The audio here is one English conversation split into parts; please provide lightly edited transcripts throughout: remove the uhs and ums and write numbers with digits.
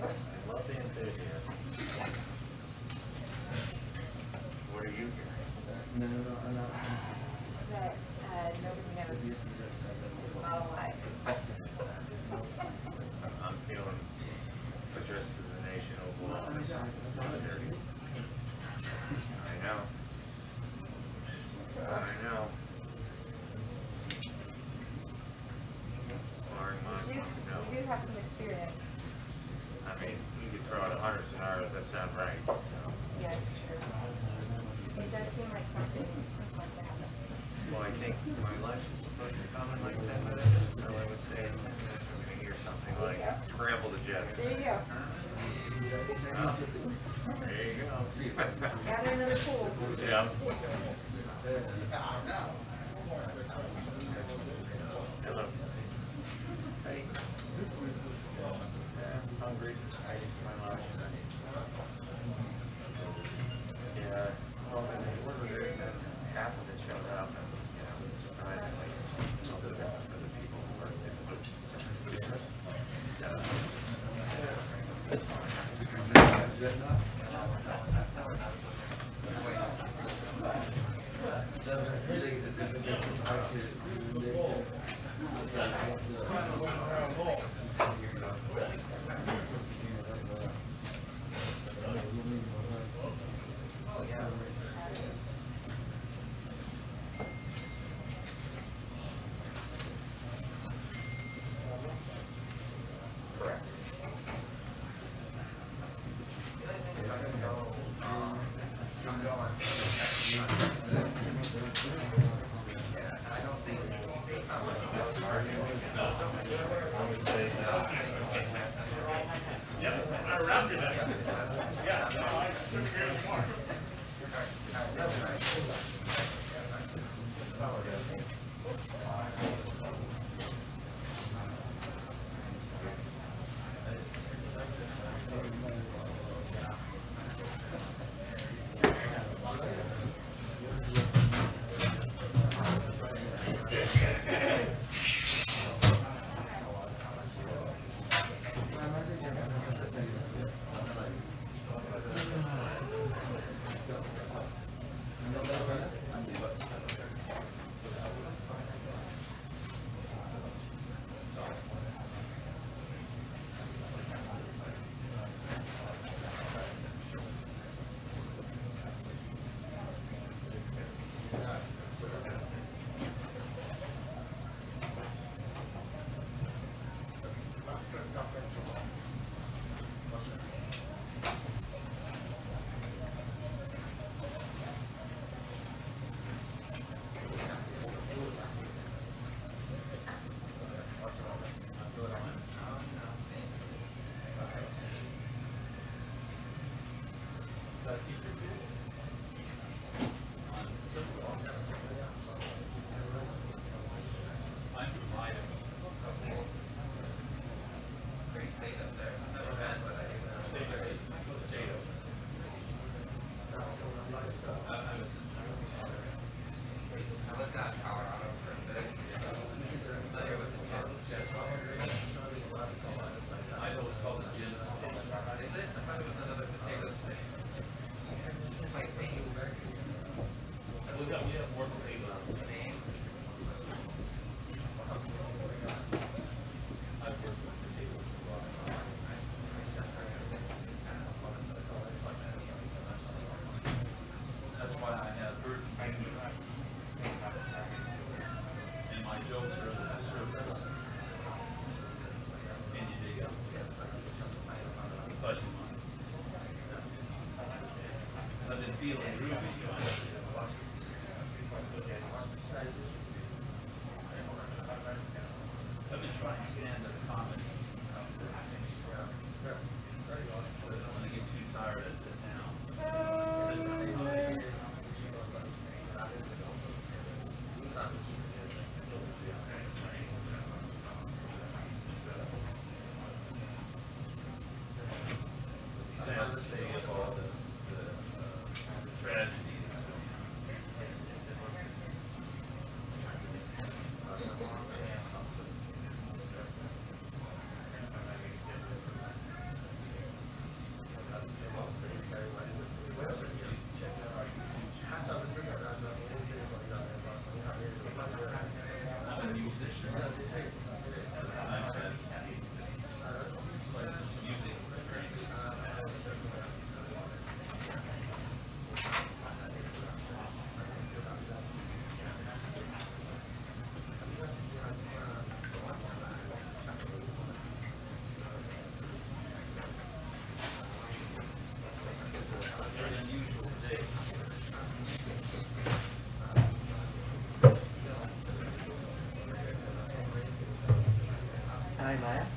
I love the enthusiasm. What are you hearing? No, I'm not. That nobody knows his model life. I'm feeling addressed to the nation overall. I know. I know. Barring my You no. do have some experience. I mean, you could throw out 100 scenarios that sound right. So. Yes, true. It does seem like something must have happened. Well, I think my lunch is supposed to come in like 10 minutes, so I would say in 10 minutes we're going to hear something like scramble the jets. There you go. There you go. Gather another pool. Yeah. Hello. Hey. Yeah, hungry. I ate my lunch. Yeah. Well, I mean, what was it? Half of it showed up, and surprisingly, most of it was for the people who worked there. Sad to say of all the tragedies hai má.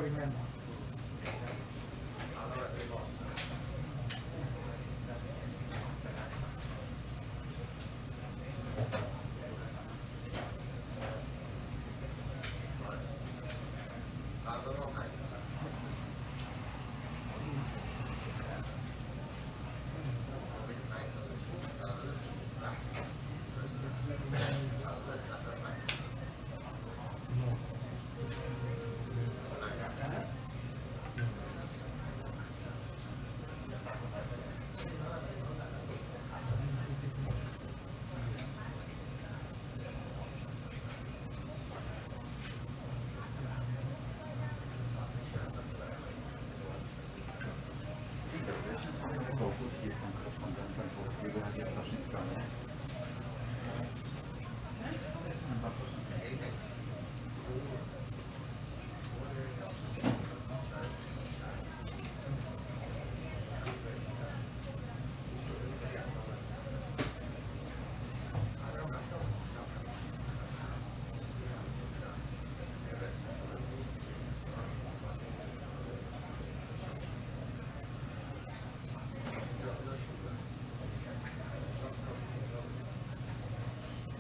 Remember. Polski jestem korespondentem Polskiego Radia w Waszyngtonie.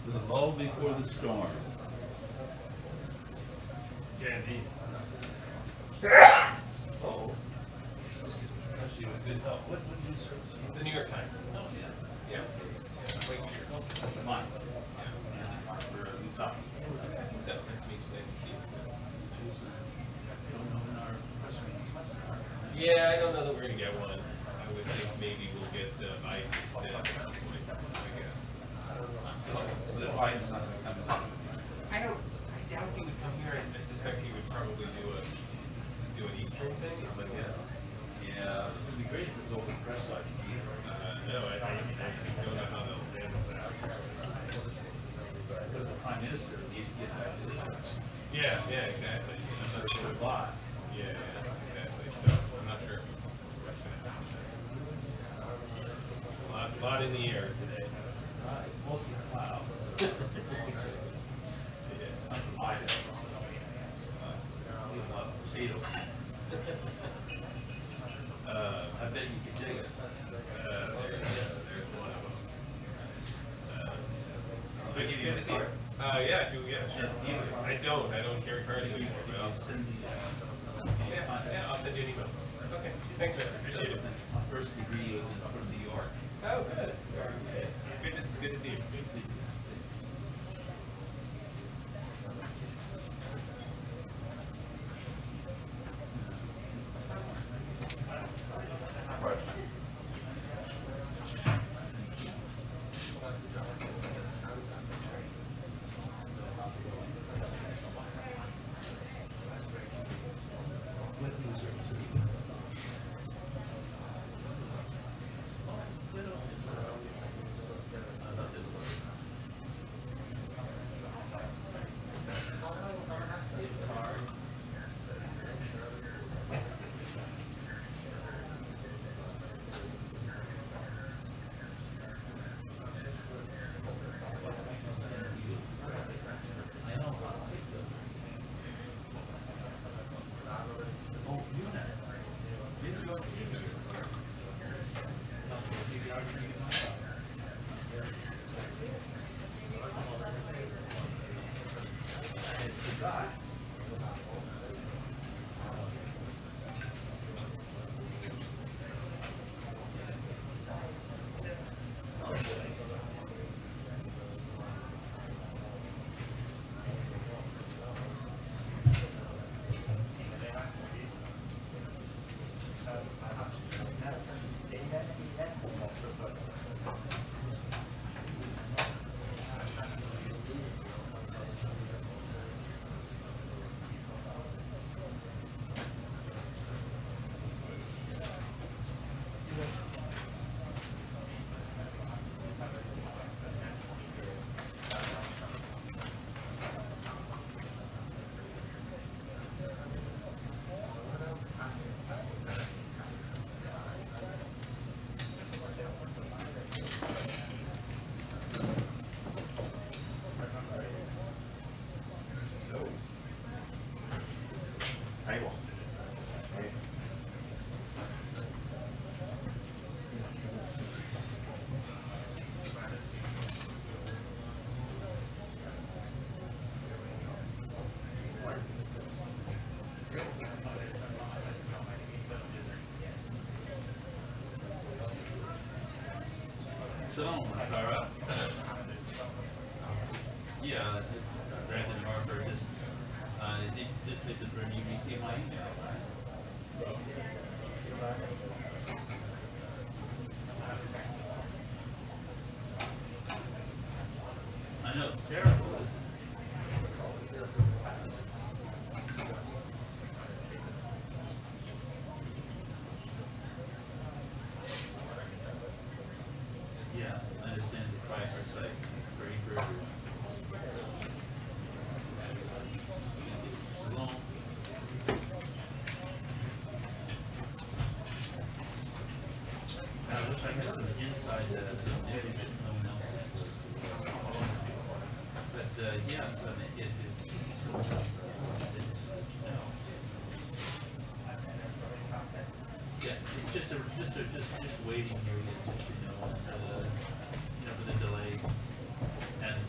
The lull before the storm. Yeah, indeed. Oh. Excuse me. Actually, with good help. What did you search? The New York Times. Oh, yeah. Yeah. Wait, here. That's mine. Yeah. For we talked. Except for me today. Don't know in our press meeting. Yeah, I don't know that we're gonna get one. I would think maybe we'll get Biden instead at some point, I guess. The Biden's not gonna come back. I doubt he would come here. I suspect he would probably do an Eastern thing, but yeah. Yeah, it'd be great if it was open press side. No, I don't know how they'll handle that. But the prime minister needs to get back to this. Yeah, exactly. I'm not sure. A lot. Yeah, exactly. So I'm not sure if what's gonna happen. A lot in the air today. Right, mostly cloud. Yeah. I a lot of potatoes. I bet you can dig it. There's one of them. I'll give you Good a to see you. card. Yeah, sure. I don't carry cards anymore, but I'll Send the, yeah, I'll send you an email. Okay, thanks, man. Appreciate it. My first degree was from New York. Oh, good. Good to see you. Shalom, Kara. Yeah, Brandon Harper just did the burn. You received my email. I know it's terrible, isn't it? Yeah, I understand the price are site. It's very good. Long. I wish I had some inside some data that no one else is. But yes, I mean, yeah, it's just waiting here, just for the delay, and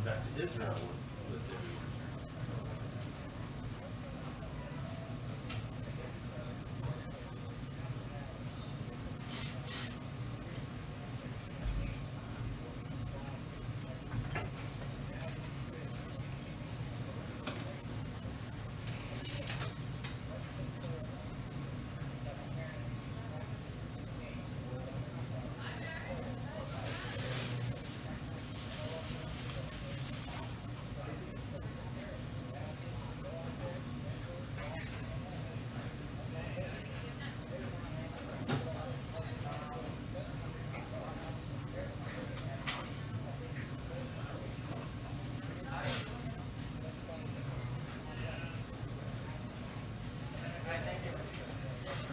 back to Israel with their leaders.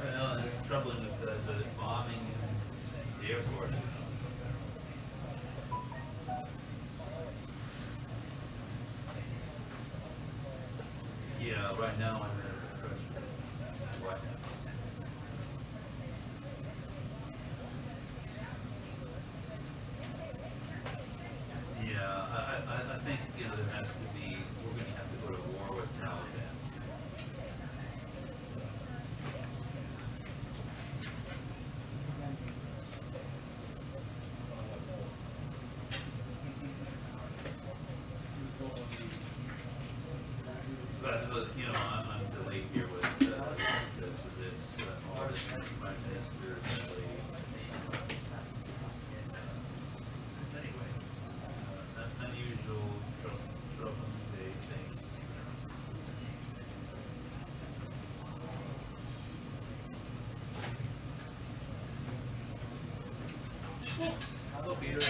Well, it's troubling with the bombing in the airport. Yeah, right now I'm in a what? Yeah, I think, you know, there has to be, we're gonna have to go to war with Taliban. But, you know, I'm delayed here with this, all this prime minister, anyway, unusual, troubling day things. Hello, Peter.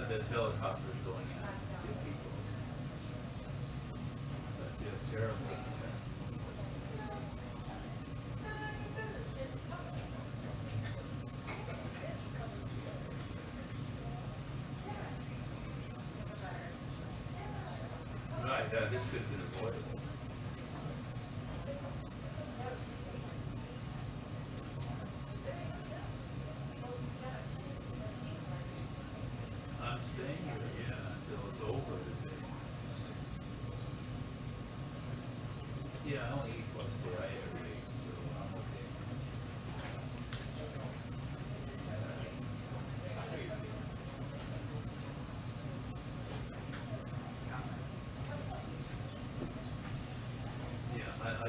There's helicopters going in to get people. That's just terrible. Right, this could have been avoidable. I'm staying here, yeah, until it's over today. Yeah, I only eat once a day, every day, so I'm okay. Yeah, I've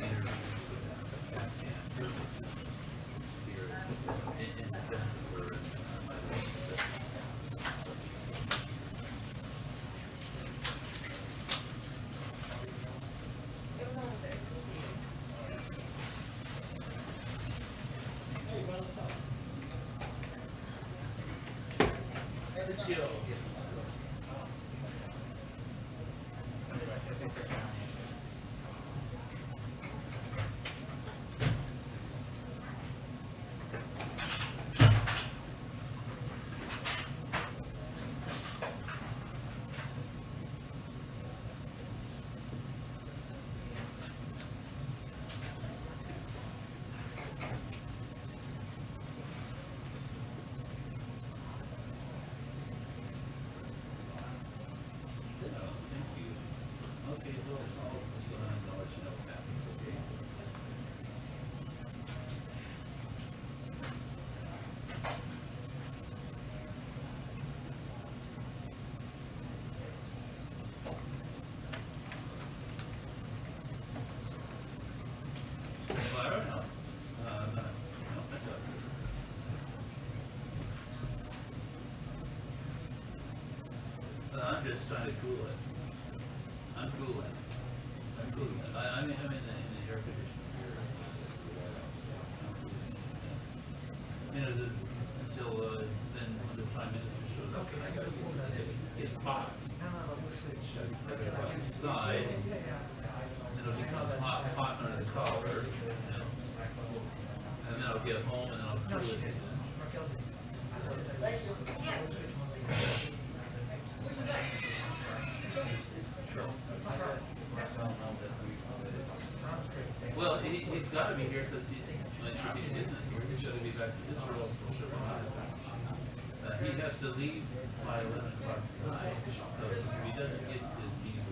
interviewed with Afghan services here in the sense that we're in my chill. trying to cool it. I'm cooling it. I'm cooling it. I'm in the air conditioner here. You know, until then the Prime Minister shows up. And I gotta use that. It's hot. Outside, and it'll become hot under the collar, you know. And then I'll get home and then I'll cool it. Well, he's got to be here because he should be back to Israel. He has to leave by 11 o'clock tonight. So if he doesn't get his meeting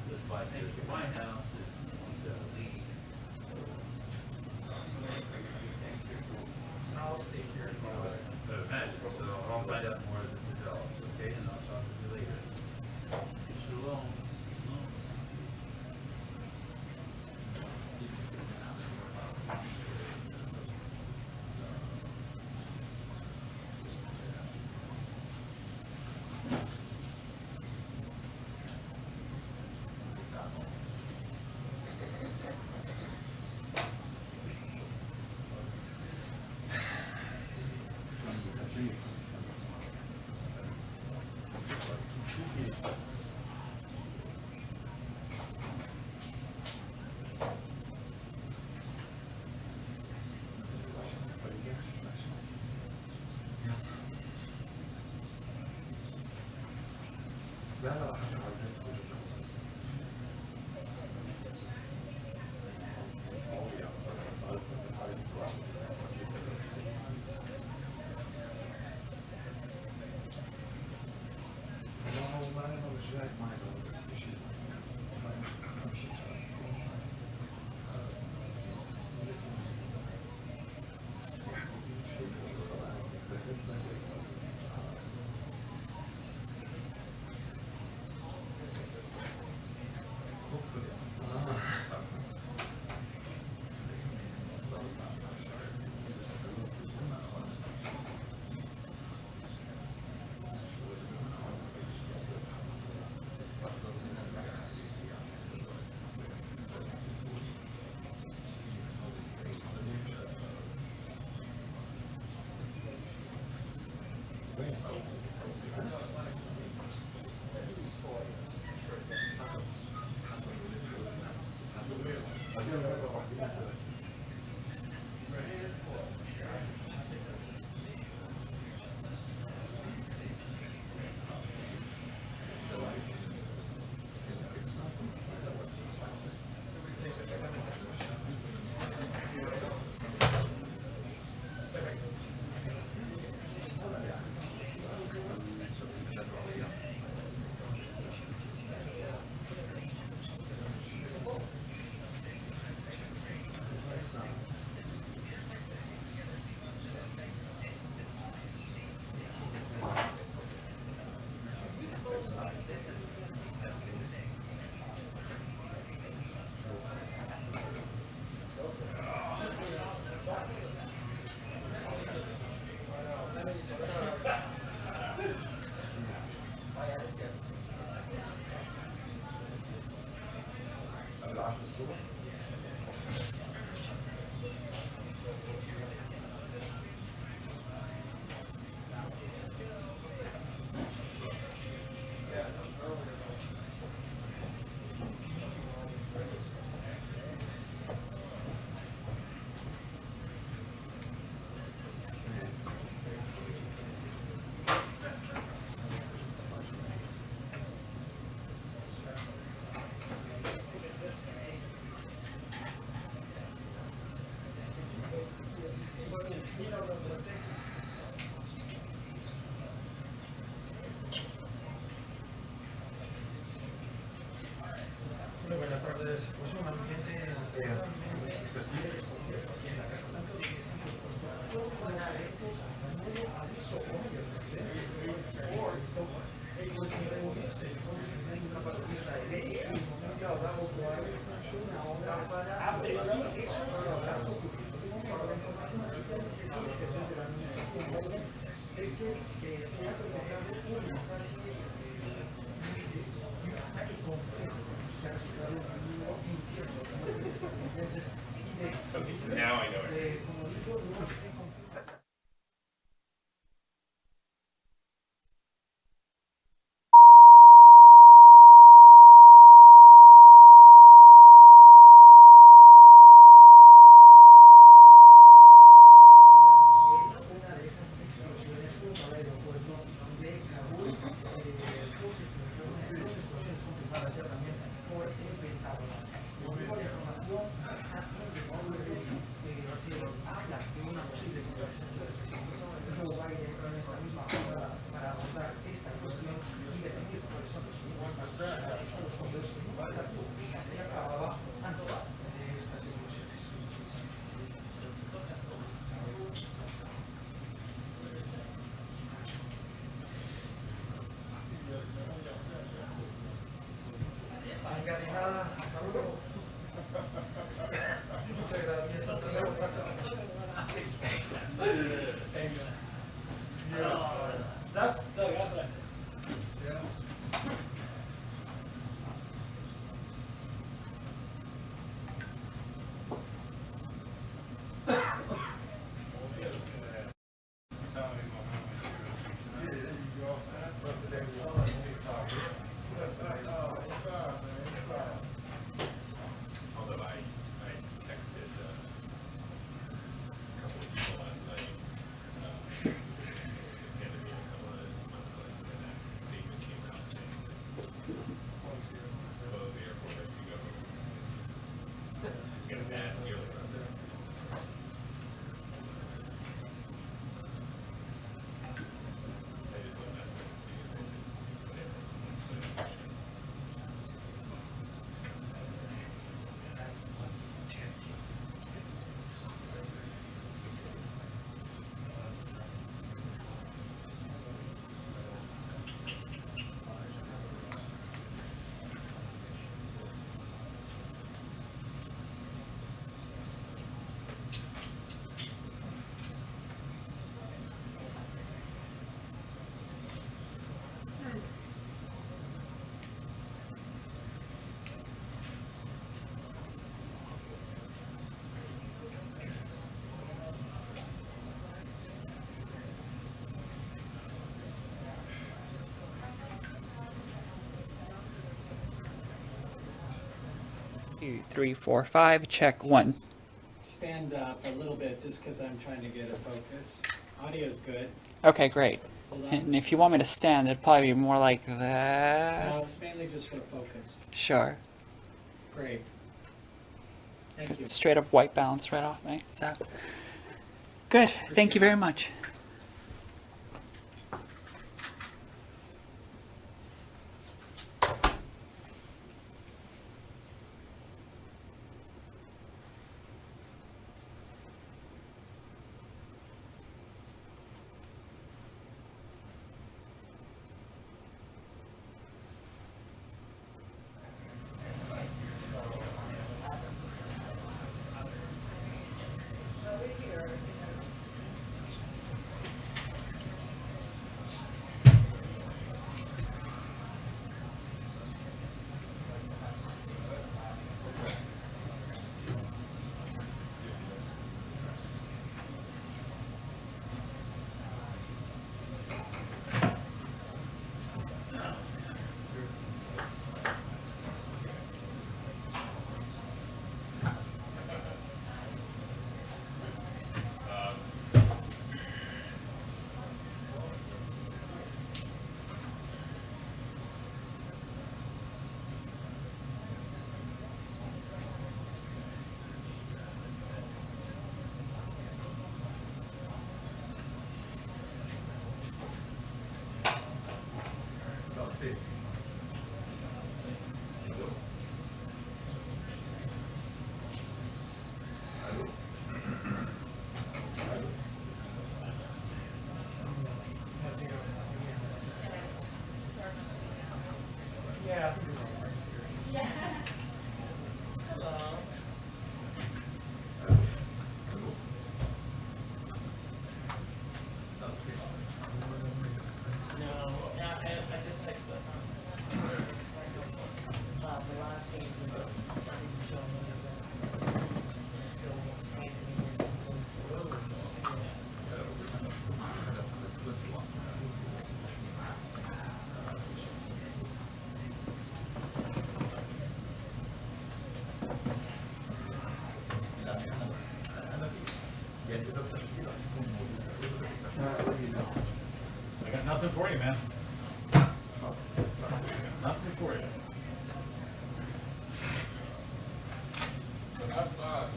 with by the White House, then he's got to leave. I'll stay here. So I'll find out more as it develops, okay? And I'll talk to you later. Shalom. Buenas tardes. Pues un ambiente Okay, so now I know it. Una de esas explosiones junto al aeropuerto de Kabul, dos explosiones confirmadas ya también por el Pentágono. El tipo de información está en desarrollo. Se habla de una posible conversación de Joe Biden en esta misma jornada para abordar esta cuestión y definir cuáles son los siguientes pasos para Estados Unidos en un plazo que se acababa antes de estas explosiones. Venga, de nada, hasta luego. Muchas gracias. Hasta luego. Although I texted a couple of people last night, handed me a couple of those months later, and that statement came out saying, close the airport as you go. It's got a bad feeling about this. I just went back and see if they just put it in motion. Two, three, four, five. Check one. Stand up a little bit just because I'm trying to get a focus. Audio's good. Okay, great. Hold on. And if you want me to stand, it'd probably be more like No, it's this. mainly just for focus. Sure. Great. Thank you. Straight up white balance right off me. So good. Thank you very much. for you, man. Nothing for you. But I've,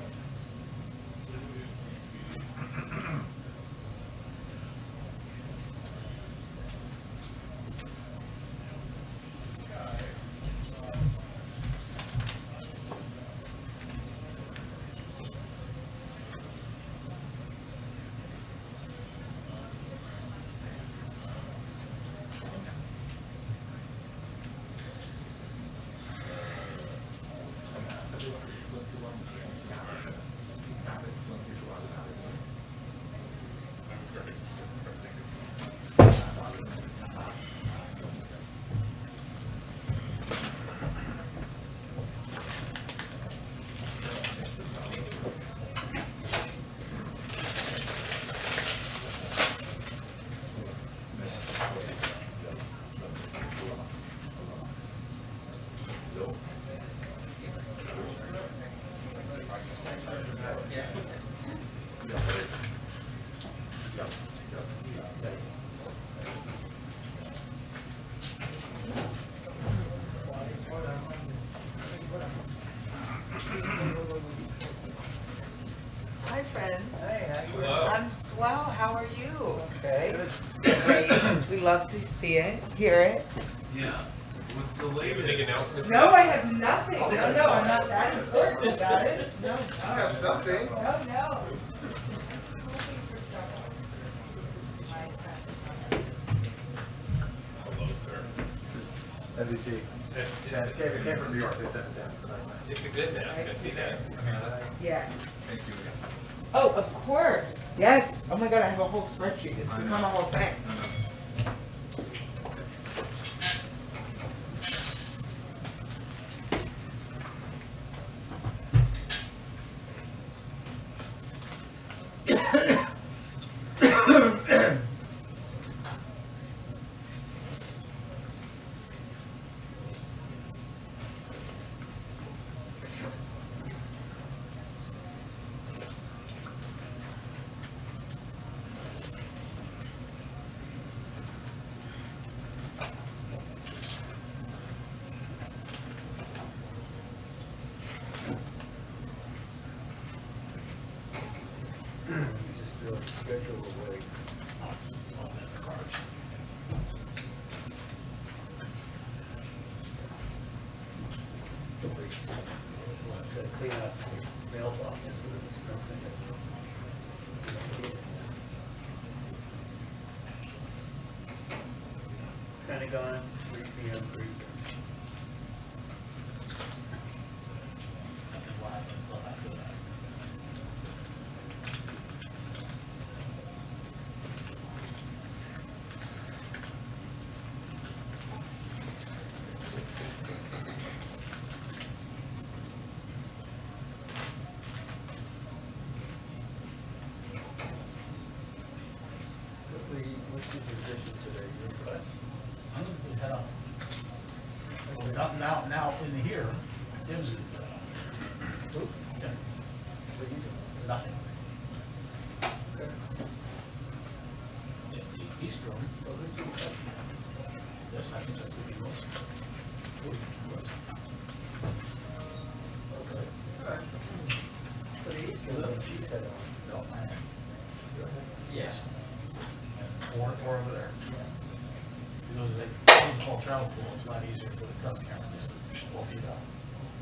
Hi, friends. Hey, I'm swell. How are you? Okay. Great. We love to see it, hear it. Yeah. What's the latest? Big announcement. No, I have nothing. No, I'm not that important about it. No, Have something. no. Hello, sir. This is NBC. Yeah, It came from New York, they sent it down, it's a nice match. It's a good mask, I see that. Yes. Thank you. Oh, of course. Yes. Oh my God, I have a whole spreadsheet. It's become a whole thing. Just do a schedule away. Clean up mailboxes. Pentagon, 3 p.m. briefing. nothing live until after that. What's the position today, your class? I'm gonna head up. Well, now in here, Tim's gonna head up. Who? Tim, What are you doing? nothing. Okay. Yeah, the East room, So who's doing that? yes, I think that's gonna be most. Who? Was. Okay. All right. But he's gonna, she's head on. No, I am. Go ahead. Yes. Or over there. Because they call travel pool, it's a lot easier for the customer, just 12 feet out.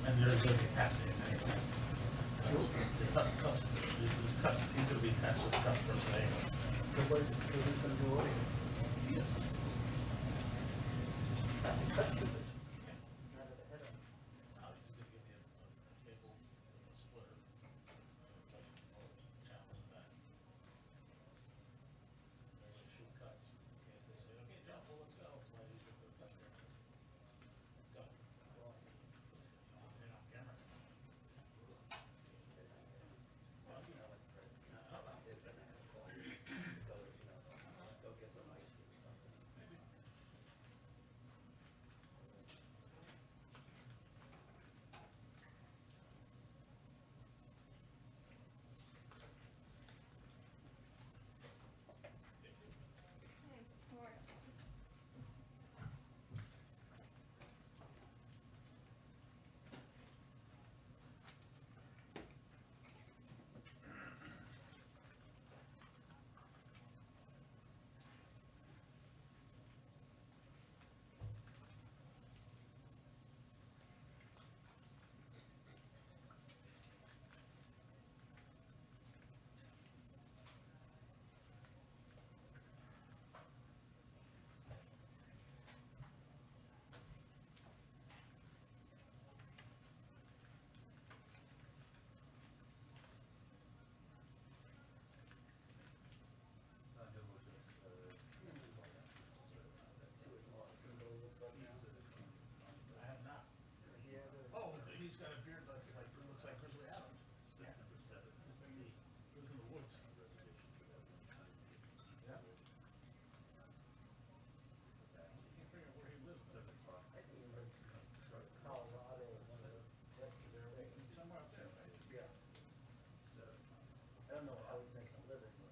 And there's gonna be capacity in anyway. The customer, he's gonna be attached to the customers anyway. So what, so who's gonna do audio? Yes. That position. Now he's just gonna give me a cable with a splitter. Channel in the back. There's a shoot cuts, in case they say, okay, John, well, let's go, it's a lot easier for the customer. Go. You're on camera. Go get some ice or something. don't know how he's making a living, but.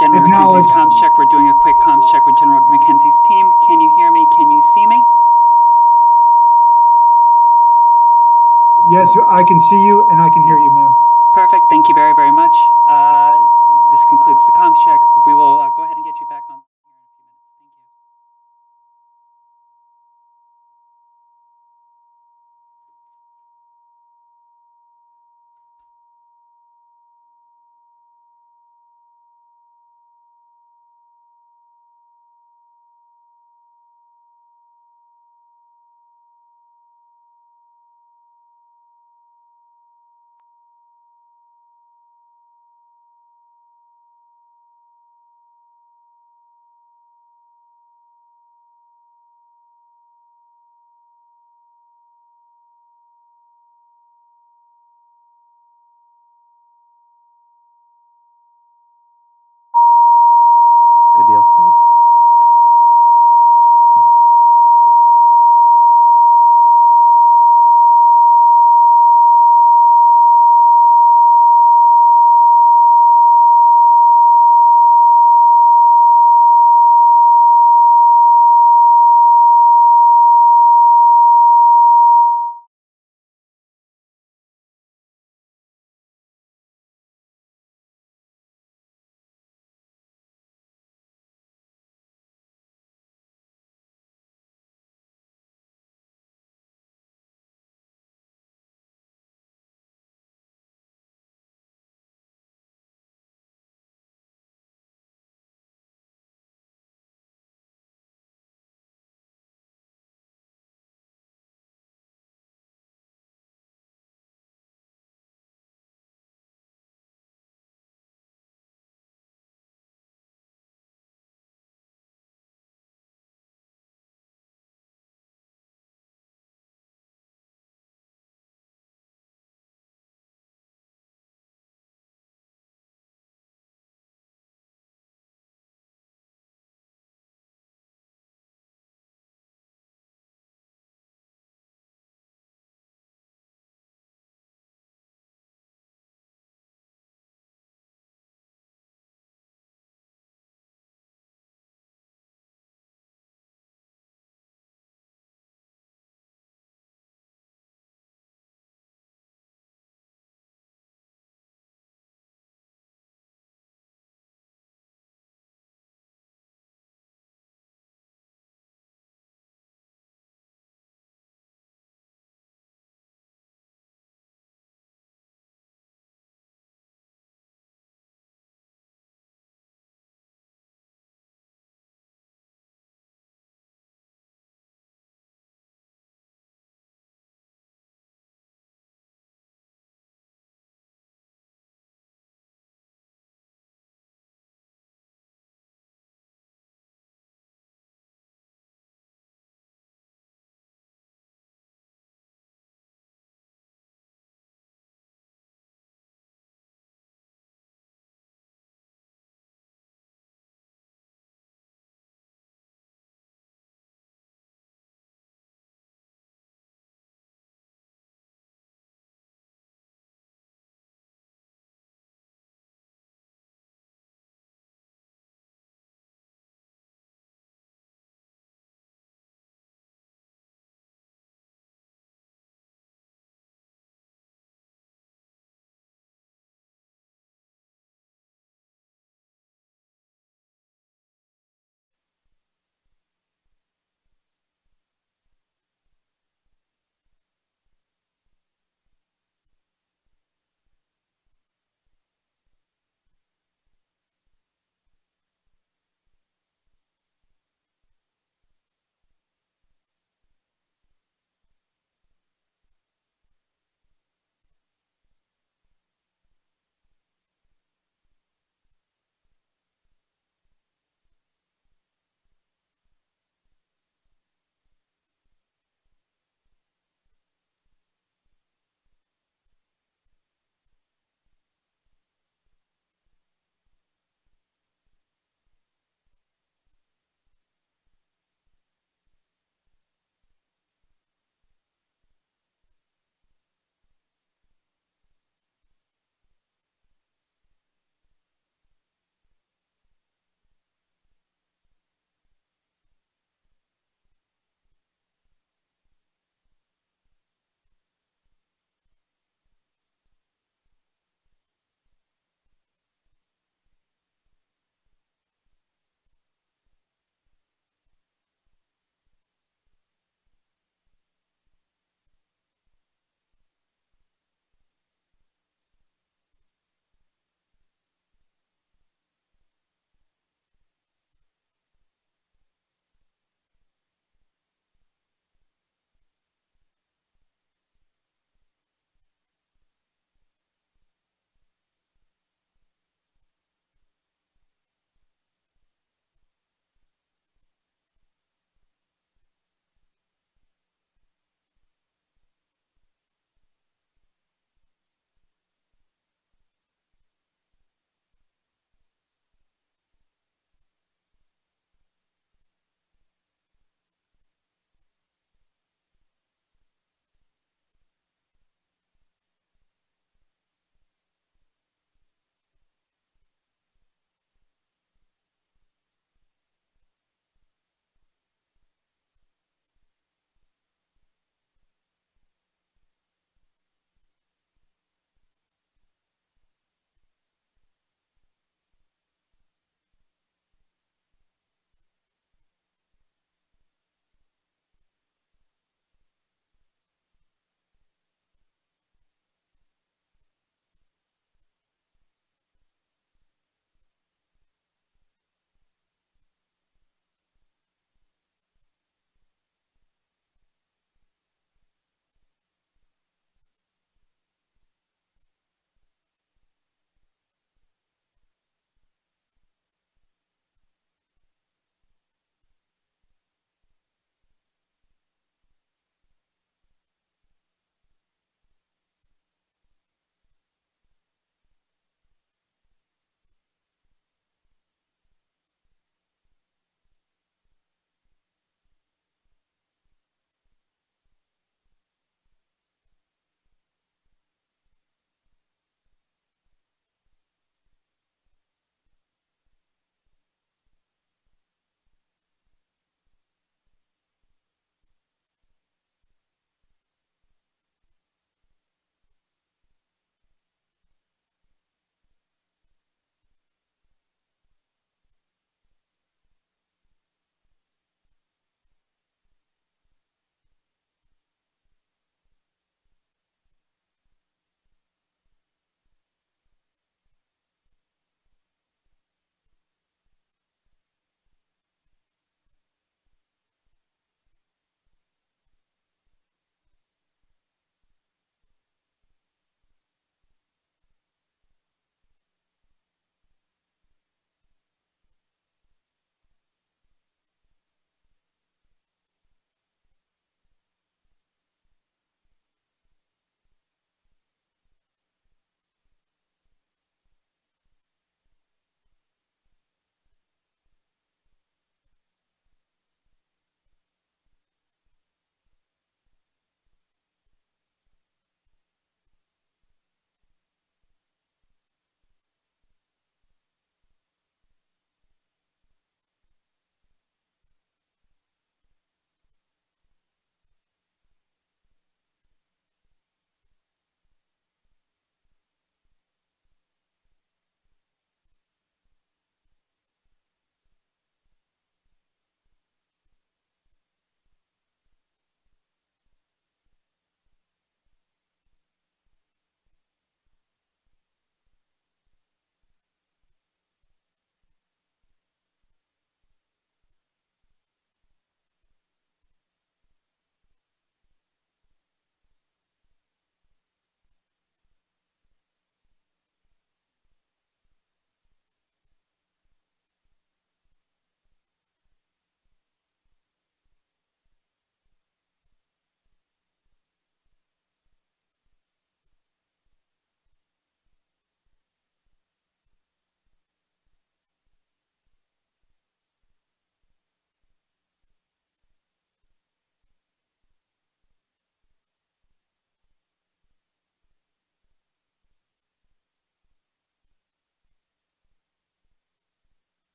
General Mackenzie's Acknowledged. comms check. We're doing a quick comms check with General Mackenzie's team. Can you hear me? Can you see me? Yes, I can see you and I can hear you, ma'am. Perfect. Thank you very, very much. This concludes the comms check. We will go ahead and get you back on.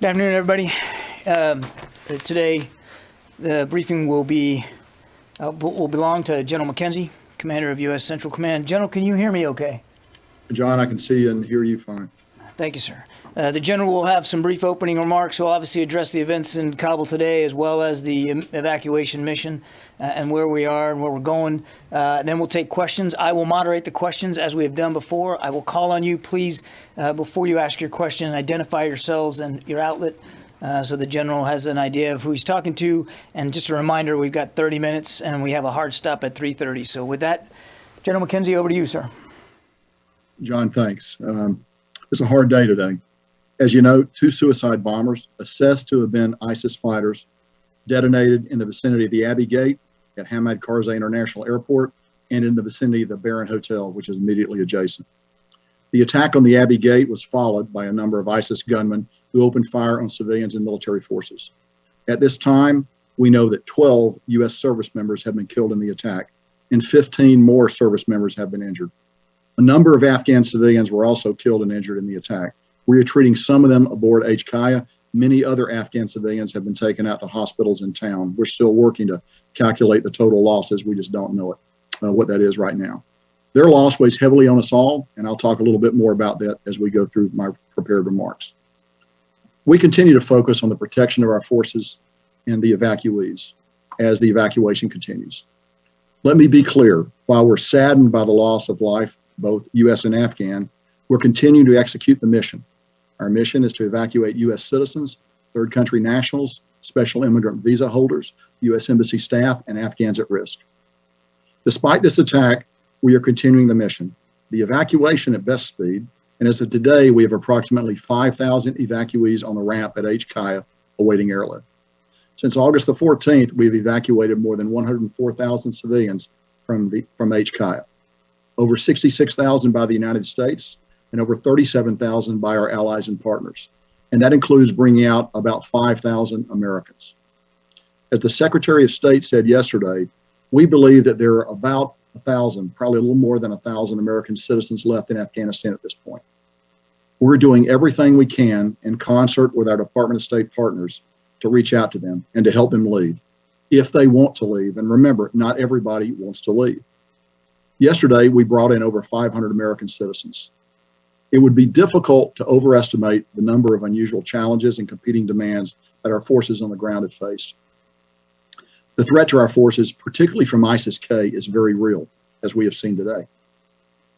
Good afternoon, everybody. Today, the briefing will belong to General McKenzie, Commander of U.S. Central Command. General, can you hear me okay? John, I can see and hear you fine. Thank you, sir. The General will have some brief opening remarks. He'll obviously address the events in Kabul today, as well as the evacuation mission and where we are and where we're going. Then we'll take questions. I will moderate the questions as we have done before. I will call on you. Please, before you ask your question, identify yourselves and your outlet so the General has an idea of who he's talking to. And just a reminder, we've got 30 minutes and we have a hard stop at 3:30. So with that, General McKenzie, over to you, sir. John, thanks. It's a hard day today. As you know, 2 suicide bombers, assessed to have been ISIS fighters, detonated in the vicinity of the Abbey Gate at Hamad Karzai International Airport and in the vicinity of the Baron Hotel, which is immediately adjacent. The attack on the Abbey Gate was followed by a number of ISIS gunmen who opened fire on civilians and military forces. At this time, we know that 12 U.S. service members have been killed in the attack, and 15 more service members have been injured. A number of Afghan civilians were also killed and injured in the attack. We are treating some of them aboard HKIA. Many other Afghan civilians have been taken out to hospitals in town. We're still working to calculate the total losses. We just don't know what that is right now. Their loss weighs heavily on us all, and I'll talk a little bit more about that as we go through my prepared remarks. We continue to focus on the protection of our forces and the evacuees as the evacuation continues. Let me be clear, while we're saddened by the loss of life, both U.S. and Afghan, we're continuing to execute the mission. Our mission is to evacuate U.S. citizens, third country nationals, special immigrant visa holders, U.S. Embassy staff, and Afghans at risk. Despite this attack, we are continuing the mission. The evacuation at best speed, and as of today, we have approximately 5,000 evacuees on the ramp at HKIA awaiting airlift. Since August the 14th, we've evacuated more than 104,000 civilians from HKIA. Over 66,000 by the United States, and over 37,000 by our allies and partners. And that includes bringing out about 5,000 Americans. As the Secretary of State said yesterday, we believe that there are about 1,000, probably a little more than 1,000 American citizens left in Afghanistan at this point. We're doing everything we can in concert with our Department of State partners to reach out to them and to help them leave, if they want to leave. And remember, not everybody wants to leave. Yesterday, we brought in over 500 American citizens. It would be difficult to overestimate the number of unusual challenges and competing demands that our forces on the ground have faced. The threat to our forces, particularly from ISIS-K, is very real, as we have seen today.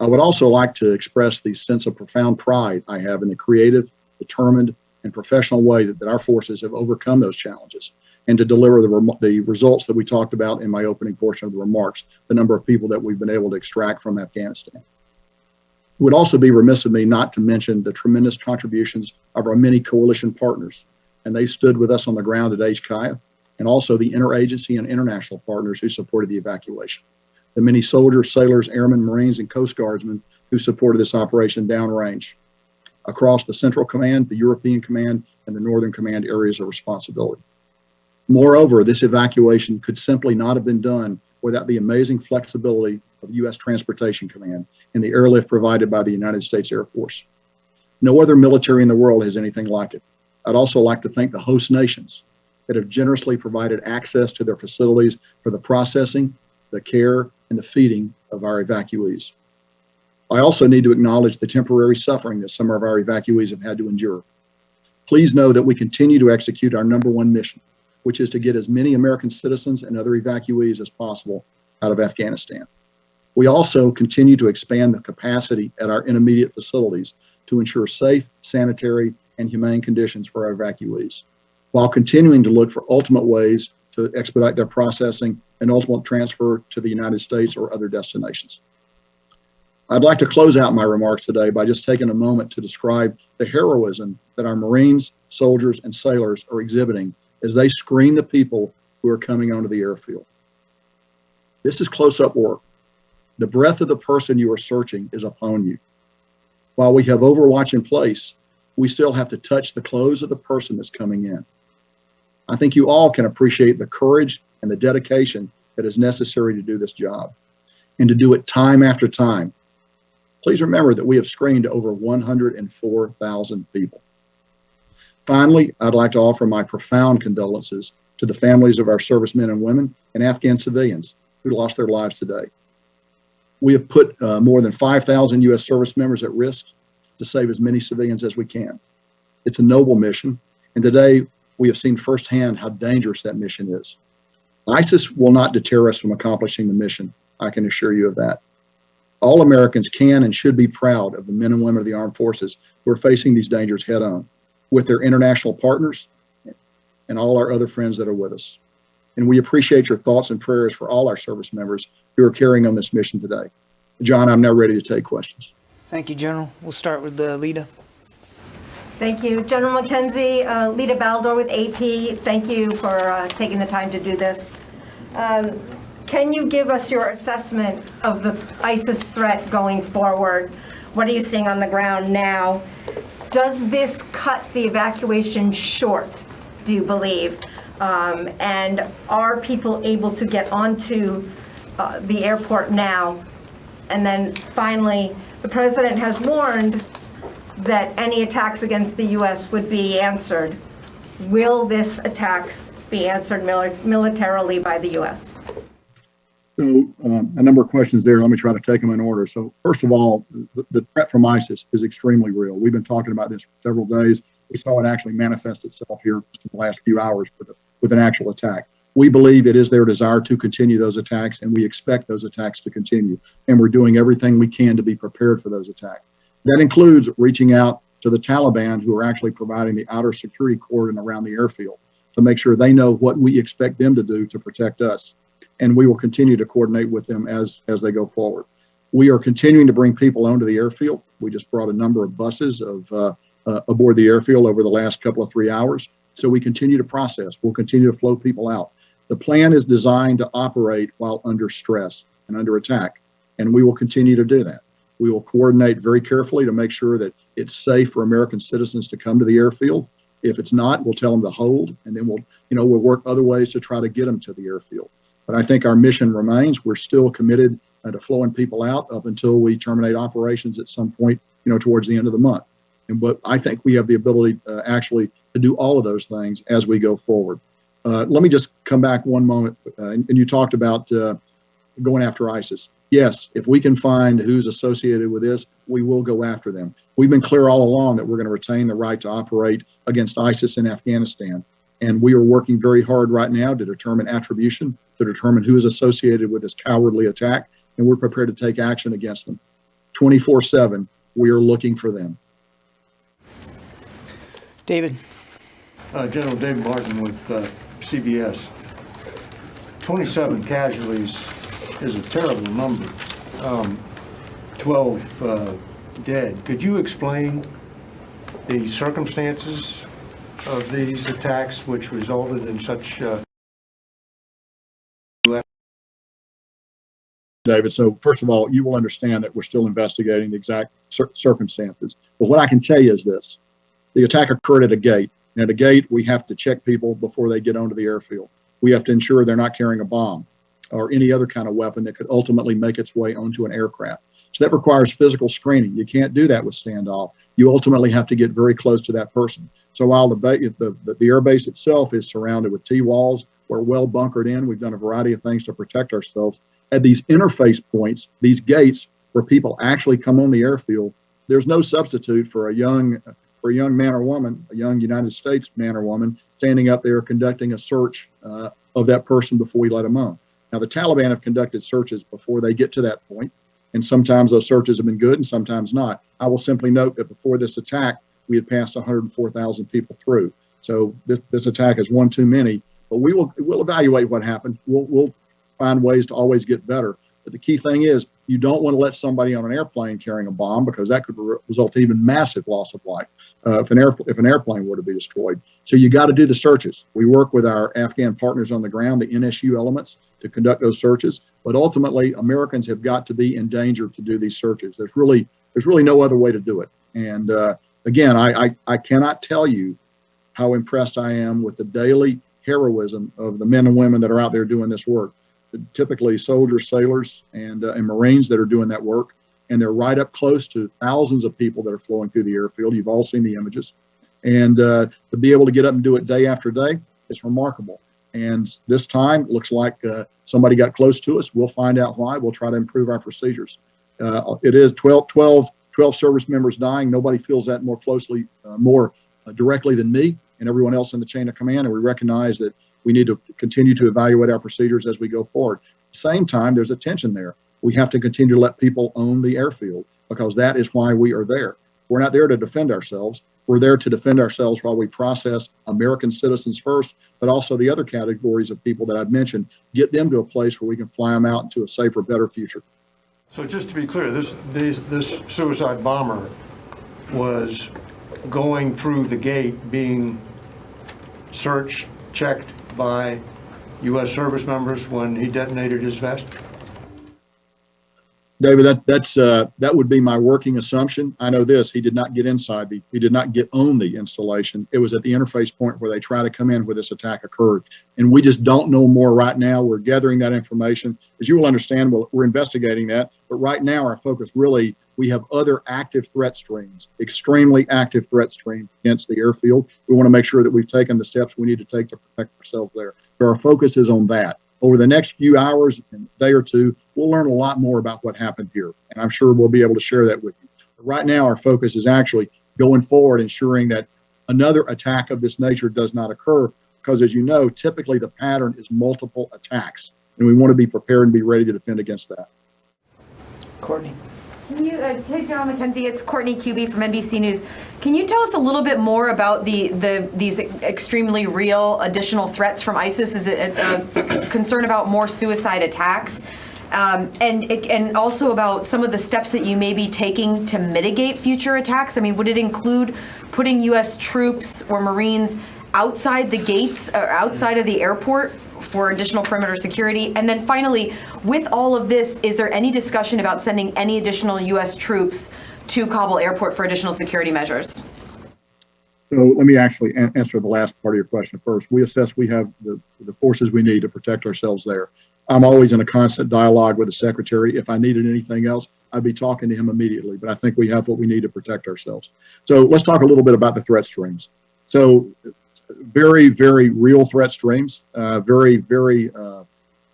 I would also like to express the sense of profound pride I have in the creative, determined, and professional way that our forces have overcome those challenges and to deliver the results that we talked about in my opening portion of the remarks, the number of people that we've been able to extract from Afghanistan. It would also be remiss of me not to mention the tremendous contributions of our many coalition partners, and they stood with us on the ground at HKIA, and also the interagency and international partners who supported the evacuation. The many soldiers, sailors, airmen, Marines, and Coast Guardsmen who supported this operation downrange across the Central Command, the European Command, and the Northern Command areas of responsibility. Moreover, this evacuation could simply not have been done without the amazing flexibility of U.S. Transportation Command and the airlift provided by the United States Air Force. No other military in the world has anything like it. I'd also like to thank the host nations that have generously provided access to their facilities for the processing, the care, and the feeding of our evacuees. I also need to acknowledge the temporary suffering that some of our evacuees have had to endure. Please know that we continue to execute our number one mission, which is to get as many American citizens and other evacuees as possible out of Afghanistan. We also continue to expand the capacity at our intermediate facilities to ensure safe, sanitary, and humane conditions for our evacuees, while continuing to look for ultimate ways to expedite their processing and ultimate transfer to the United States or other destinations. I'd like to close out my remarks today by just taking a moment to describe the heroism that our Marines, soldiers, and sailors are exhibiting as they screen the people who are coming onto the airfield. This is close-up work. The breath of the person you are searching is upon you. While we have Overwatch in place, we still have to touch the clothes of the person that's coming in. I think you all can appreciate the courage and the dedication that is necessary to do this job and to do it time after time. Please remember that we have screened over 104,000 people. Finally, I'd like to offer my profound condolences to the families of our servicemen and women and Afghan civilians who lost their lives today. We have put more than 5,000 U.S. service members at risk to save as many civilians as we can. It's a noble mission, and today we have seen firsthand how dangerous that mission is. ISIS will not deter us from accomplishing the mission, I can assure you of that. All Americans can and should be proud of the men and women of the armed forces who are facing these dangers head on, with their international partners and all our other friends that are with us. And we appreciate your thoughts and prayers for all our service members who are carrying on this mission today. John, I'm now ready to take questions. Thank you, General. We'll start with Lita. Thank you. General McKenzie, Lita Baldor with AP. Thank you for taking the time to do this. Can you give us your assessment of the ISIS threat going forward? What are you seeing on the ground now? Does this cut the evacuation short, do you believe? And are people able to get onto the airport now? And then finally, the president has warned that any attacks against the U.S. would be answered. Will this attack be answered militarily by the U.S.? So a number of questions there. Let me try to take them in order. So first of all, the threat from ISIS is extremely real. We've been talking about this for several days. We saw it actually manifest itself here in the last few hours with an actual attack. We believe it is their desire to continue those attacks, and we expect those attacks to continue. And we're doing everything we can to be prepared for those attacks. That includes reaching out to the Taliban, who are actually providing the outer security cordon around the airfield to make sure they know what we expect them to do to protect us. And we will continue to coordinate with them as they go forward. We are continuing to bring people onto the airfield. We just brought a number of buses aboard the airfield over the last couple of 3 hours. So we continue to process. We'll continue to flow people out. The plan is designed to operate while under stress and under attack, and we will continue to do that. We will coordinate very carefully to make sure that it's safe for American citizens to come to the airfield. If it's not, we'll tell them to hold, and then we'll work other ways to try to get them to the airfield. But I think our mission remains. We're still committed to flowing people out up until we terminate operations at some point, towards the end of the month. But I think we have the ability actually to do all of those things as we go forward. Let me just come back one moment. And you talked about going after ISIS. Yes, if we can find who's associated with this, we will go after them. We've been clear all along that we're going to retain the right to operate against ISIS in Afghanistan. And we are working very hard right now to determine attribution, to determine who is associated with this cowardly attack. And we're prepared to take action against them. 24/7, we are looking for them. David. General David Martin with CBS. 27 casualties is a terrible number. 12 dead. Could you explain the circumstances of these attacks which resulted in such David, so first of all, you will understand that we're still investigating the exact circumstances. But what I can tell you is this. The attack occurred at a gate. And at a gate, we have to check people before they get onto the airfield. We have to ensure they're not carrying a bomb or any other kind of weapon that could ultimately make its way onto an aircraft. So that requires physical screening. You can't do that with standoff. You ultimately have to get very close to that person. So while the air base itself is surrounded with T-walls, we're well bunkered in. We've done a variety of things to protect ourselves. At these interface points, these gates where people actually come on the airfield, there's no substitute for a young man or woman, a young United States man or woman, standing up there conducting a search of that person before we let them on. Now, the Taliban have conducted searches before they get to that point, and sometimes those searches have been good and sometimes not. I will simply note that before this attack, we had passed 104,000 people through. So this attack is one too many, but we'll evaluate what happened. We'll find ways to always get better. But the key thing is you don't want to let somebody on an airplane carrying a bomb, because that could result in even massive loss of life if an airplane were to be destroyed. So you got to do the searches. We work with our Afghan partners on the ground, the NSU elements, to conduct those searches. But ultimately, Americans have got to be in danger to do these searches. There's really no other way to do it. And again, I cannot tell you how impressed I am with the daily heroism of the men and women that are out there doing this work. Typically soldiers, sailors, and Marines that are doing that work. And they're right up close to thousands of people that are flowing through the airfield. You've all seen the images. And to be able to get up and do it day after day, it's remarkable. And this time, looks like somebody got close to us. We'll find out why. We'll try to improve our procedures. It is 12 service members dying. Nobody feels that more closely, more directly than me and everyone else in the chain of command. And we recognize that we need to continue to evaluate our procedures as we go forward. At the same time, there's a tension there. We have to continue to let people own the airfield because that is why we are there. We're not there to defend ourselves. We're there to defend ourselves while we process American citizens first, but also the other categories of people that I've mentioned, get them to a place where we can fly them out into a safer, better future. So just to be clear, this suicide bomber was going through the gate, being searched, checked by U.S. service members when he detonated his vest? David, that would be my working assumption. I know this, he did not get inside, he did not get on the installation. It was at the interface point where they try to come in where this attack occurred. And we just don't know more right now. We're gathering that information. As you will understand, we're investigating that. But right now, our focus really, we have other active threat streams, extremely active threat streams against the airfield. We want to make sure that we've taken the steps we need to take to protect ourselves there. So our focus is on that. Over the next few hours and a day or two, we'll learn a lot more about what happened here. And I'm sure we'll be able to share that with you. But right now, our focus is actually going forward, ensuring that another attack of this nature does not occur. Because as you know, typically the pattern is multiple attacks. And we want to be prepared and be ready to defend against that. Courtney. Can you, hey, General McKenzie, it's Courtney Cuby from NBC News. Can you tell us a little bit more about these extremely real additional threats from ISIS? Is it a concern about more suicide attacks? And also about some of the steps that you may be taking to mitigate future attacks? I mean, would it include putting U.S. troops or Marines outside the gates or outside of the airport for additional perimeter security? And then finally, with all of this, is there any discussion about sending any additional U.S. troops to Kabul airport for additional security measures? So let me actually answer the last part of your question first. We assess we have the forces we need to protect ourselves there. I'm always in a constant dialogue with the secretary. If I needed anything else, I'd be talking to him immediately, but I think we have what we need to protect ourselves. So let's talk a little bit about the threat streams. So very, very real threat streams, very, very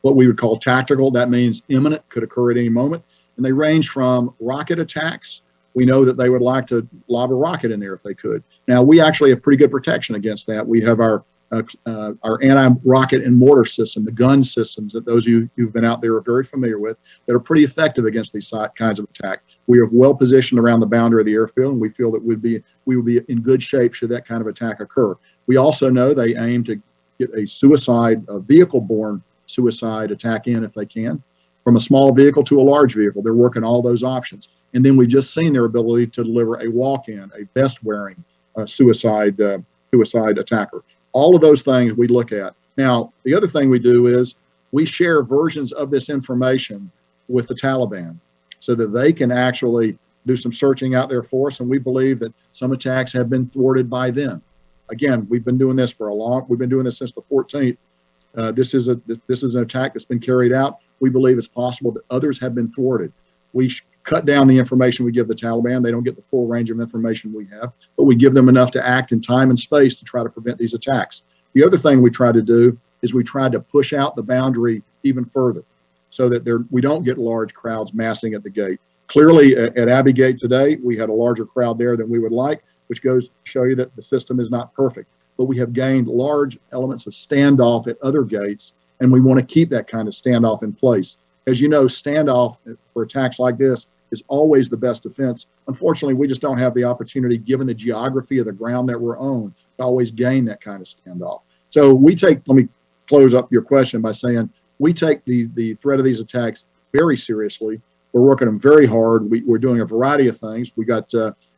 what we would call tactical. That means imminent, could occur at any moment. And they range from rocket attacks. We know that they would like to lob a rocket in there if they could. Now, we actually have pretty good protection against that. We have our anti-rocket and mortar system, the gun systems that those of you who've been out there are very familiar with, that are pretty effective against these kinds of attack. We are well positioned around the boundary of the airfield, and we feel that we would be in good shape should that kind of attack occur. We also know they aim to get a vehicle-borne suicide attack in if they can, from a small vehicle to a large vehicle. They're working all those options. And then we've just seen their ability to deliver a walk-in, a vest-wearing suicide attacker. All of those things we look at. Now, the other thing we do is we share versions of this information with the Taliban so that they can actually do some searching out there for us. And we believe that some attacks have been thwarted by them. Again, we've been doing this we've been doing this since the 14th. This is an attack that's been carried out. We believe it's possible that others have been thwarted. We cut down the information we give the Taliban. They don't get the full range of information we have, but we give them enough to act in time and space to try to prevent these attacks. The other thing we try to do is we try to push out the boundary even further so that we don't get large crowds massing at the gate. Clearly, at Abbey Gate today, we had a larger crowd there than we would like, which goes to show you that the system is not perfect. But we have gained large elements of standoff at other gates, and we want to keep that kind of standoff in place. As you know, standoff for attacks like this is always the best defense. Unfortunately, we just don't have the opportunity, given the geography of the ground that we're on, to always gain that kind of standoff. So let me close up your question by saying we take the threat of these attacks very seriously. We're working them very hard. We're doing a variety of things. We got,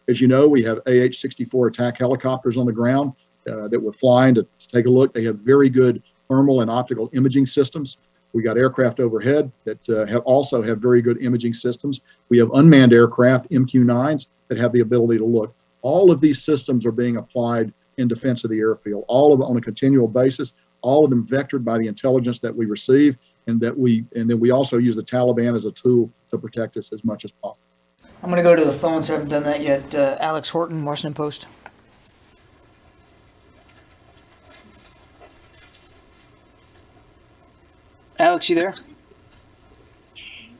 as you know, we have AH-64 attack helicopters on the ground that we're flying to take a look. They have very good thermal and optical imaging systems. We got aircraft overhead that also have very good imaging systems. We have unmanned aircraft, MQ-9s, that have the ability to look. All of these systems are being applied in defense of the airfield, all of them on a continual basis, all of them vectored by the intelligence that we receive, and then we also use the Taliban as a tool to protect us as much as possible. I'm going to go to the phone, so I haven't done that yet. Alex Horton, Washington Post. Alex, you there?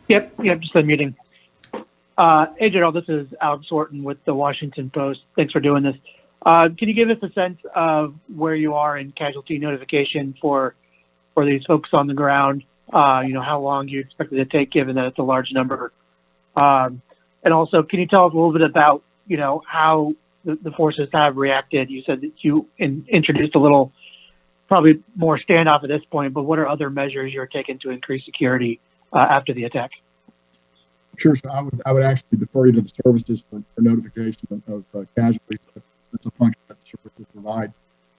Yep, just unmuting. Hey, General, this is Alex Horton with the Washington Post. Thanks for doing this. Can you give us a sense of where you are in casualty notification for these folks on the ground? How long you expect it to take, given that it's a large number? And also, can you tell us a little bit about, how the forces have reacted? You said that you introduced a little, probably more standoff at this point, but what are other measures you're taking to increase security after the attack? Sure. So I would actually defer you to the services for notification of casualties. That's a function that the services provide.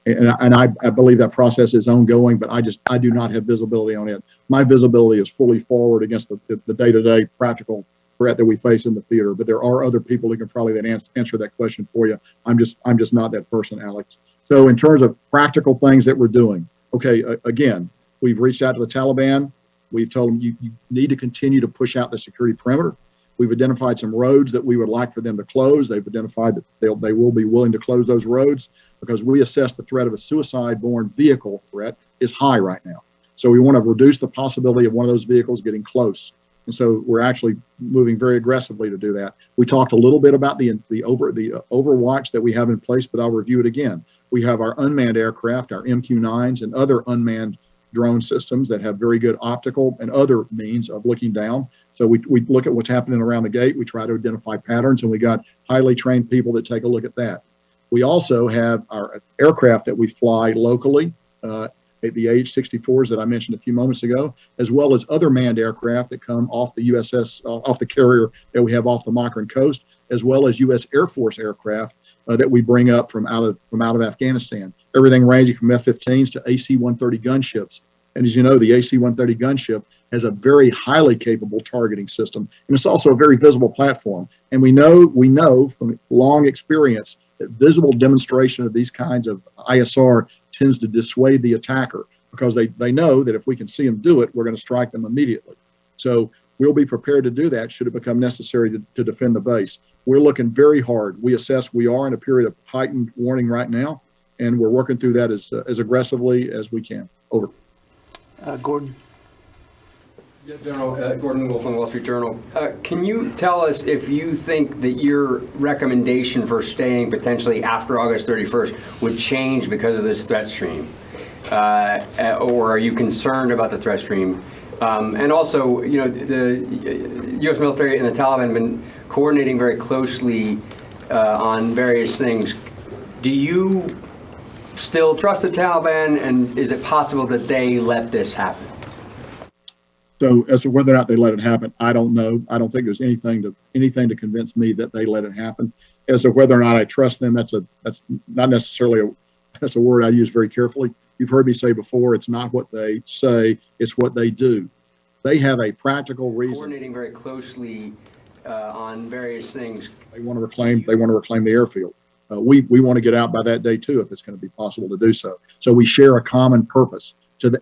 And I believe that process is ongoing, but I do not have visibility on it. My visibility is fully forward against the day-to-day practical threat that we face in the theater. But there are other people who can probably then answer that question for you. I'm just not that person, Alex. So in terms of practical things that we're doing, okay, again, we've reached out to the Taliban. We've told them you need to continue to push out the security perimeter. We've identified some roads that we would like for them to close. They've identified that they will be willing to close those roads because we assess the threat of a suicide-borne vehicle threat is high right now. So we want to reduce the possibility of one of those vehicles getting close. And so we're actually moving very aggressively to do that. We talked a little bit about the overwatch that we have in place, but I'll review it again. We have our unmanned aircraft, our MQ-9s, and other unmanned drone systems that have very good optical and other means of looking down. So we look at what's happening around the gate. We try to identify patterns, and we got highly trained people that take a look at that. We also have our aircraft that we fly locally, the AH-64s that I mentioned a few moments ago, as well as other manned aircraft that come off the USS, off the carrier that we have off the Makran coast, as well as U.S. Air Force aircraft that we bring up from out of Afghanistan. Everything ranging from F-15s to AC-130 gunships. And as you know, the AC-130 gunship has a very highly capable targeting system, and it's also a very visible platform. And we know from long experience that visible demonstration of these kinds of ISR tends to dissuade the attacker because they know that if we can see them do it, we're going to strike them immediately. So we'll be prepared to do that should it become necessary to defend the base. We're looking very hard. We assess we are in a period of heightened warning right now, and we're working through that as aggressively as we can. Over. Gordon. Yeah, General, Gordon Wolf from Wall Street Journal. Can you tell us if you think that your recommendation for staying potentially after August 31st would change because of this threat stream? Or are you concerned about the threat stream? And also, the U.S. military and the Taliban have been coordinating very closely on various things. Do you still trust the Taliban, and is it possible that they let this happen? So as to whether or not they let it happen, I don't know. I don't think there's anything to convince me that they let it happen. As to whether or not I trust them, that's not necessarily that's a word I use very carefully. You've heard me say before, it's not what they say, it's what they do. They have a practical reason. Coordinating very closely on various things. They want to reclaim the airfield. We want to get out by that day too, if it's going to be possible to do so. So we share a common purpose.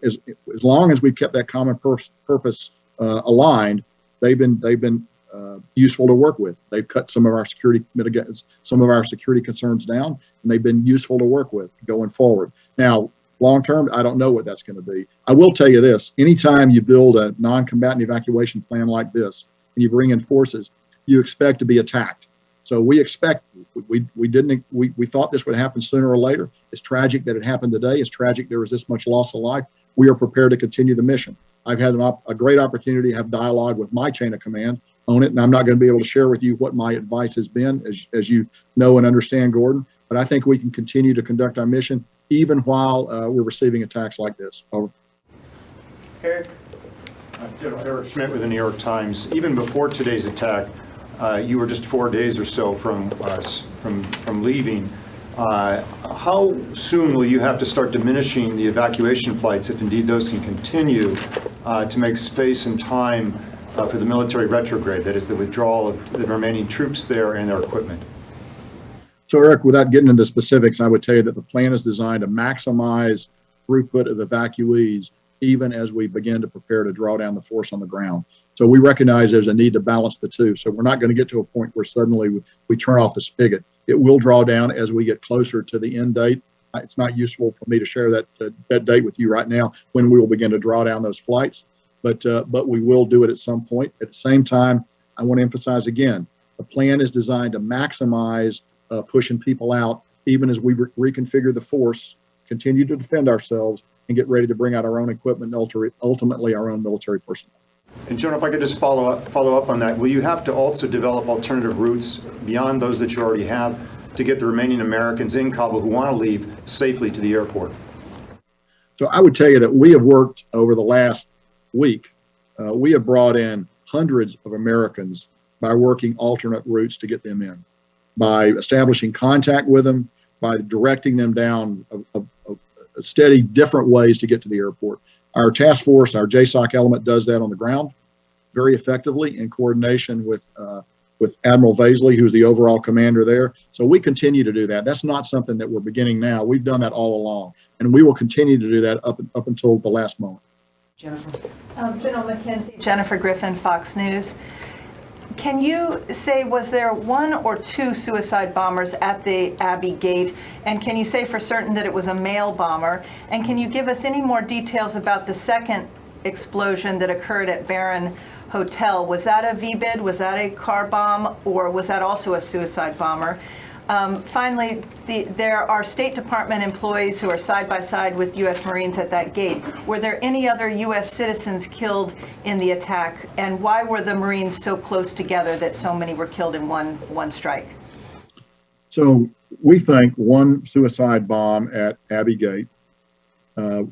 As long as we've kept that common purpose aligned, they've been useful to work with. They've cut some of our security concerns down, and they've been useful to work with going forward. Now, long term, I don't know what that's going to be. I will tell you this: anytime you build a non-combatant evacuation plan like this, and you bring in forces, you expect to be attacked. So we expect, we thought this would happen sooner or later. It's tragic that it happened today. It's tragic there was this much loss of life. We are prepared to continue the mission. I've had a great opportunity to have dialogue with my chain of command on it, and I'm not going to be able to share with you what my advice has been, as you know and understand, Gordon. But I think we can continue to conduct our mission even while we're receiving attacks like this. Over. Eric. General Eric Schmidt with the New York Times. Even before today's attack, you were just 4 days or so from leaving. How soon will you have to start diminishing the evacuation flights, if indeed those can continue, to make space and time for the military retrograde, that is the withdrawal of the remaining troops there and their equipment? So Eric, without getting into specifics, I would tell you that the plan is designed to maximize throughput of evacuees even as we begin to prepare to draw down the force on the ground. So we recognize there's a need to balance the two. So we're not going to get to a point where suddenly we turn off the spigot. It will draw down as we get closer to the end date. It's not useful for me to share that date with you right now when we will begin to draw down those flights. but we will do it at some point. At the same time, I want to emphasize again, the plan is designed to maximize pushing people out, even as we reconfigure the force, continue to defend ourselves, and get ready to bring out our own equipment, and ultimately our own military personnel. And General, if I could just follow up on that, will you have to also develop alternative routes beyond those that you already have to get the remaining Americans in Kabul who want to leave safely to the airport? So I would tell you that we have worked over the last week. We have brought in hundreds of Americans by working alternate routes to get them in, by establishing contact with them, by directing them down a steady different ways to get to the airport. Our task force, our JSOC element, does that on the ground very effectively in coordination with Admiral Vaisley, who's the overall commander there. So we continue to do that. That's not something that we're beginning now. We've done that all along, and we will continue to do that up until the last moment. Jennifer. General McKenzie, Jennifer Griffin, Fox News. Can you say, was there one or two suicide bombers at the Abbey Gate? And can you say for certain that it was a male bomber? And can you give us any more details about the second explosion that occurred at Barron Hotel? Was that a VBIED? Was that a car bomb? Or was that also a suicide bomber? Finally, there are State Department employees who are side by side with U.S. Marines at that gate. Were there any other U.S. citizens killed in the attack? And why were the Marines so close together that so many were killed in one strike? So we think one suicide bomb at Abbey Gate. Don't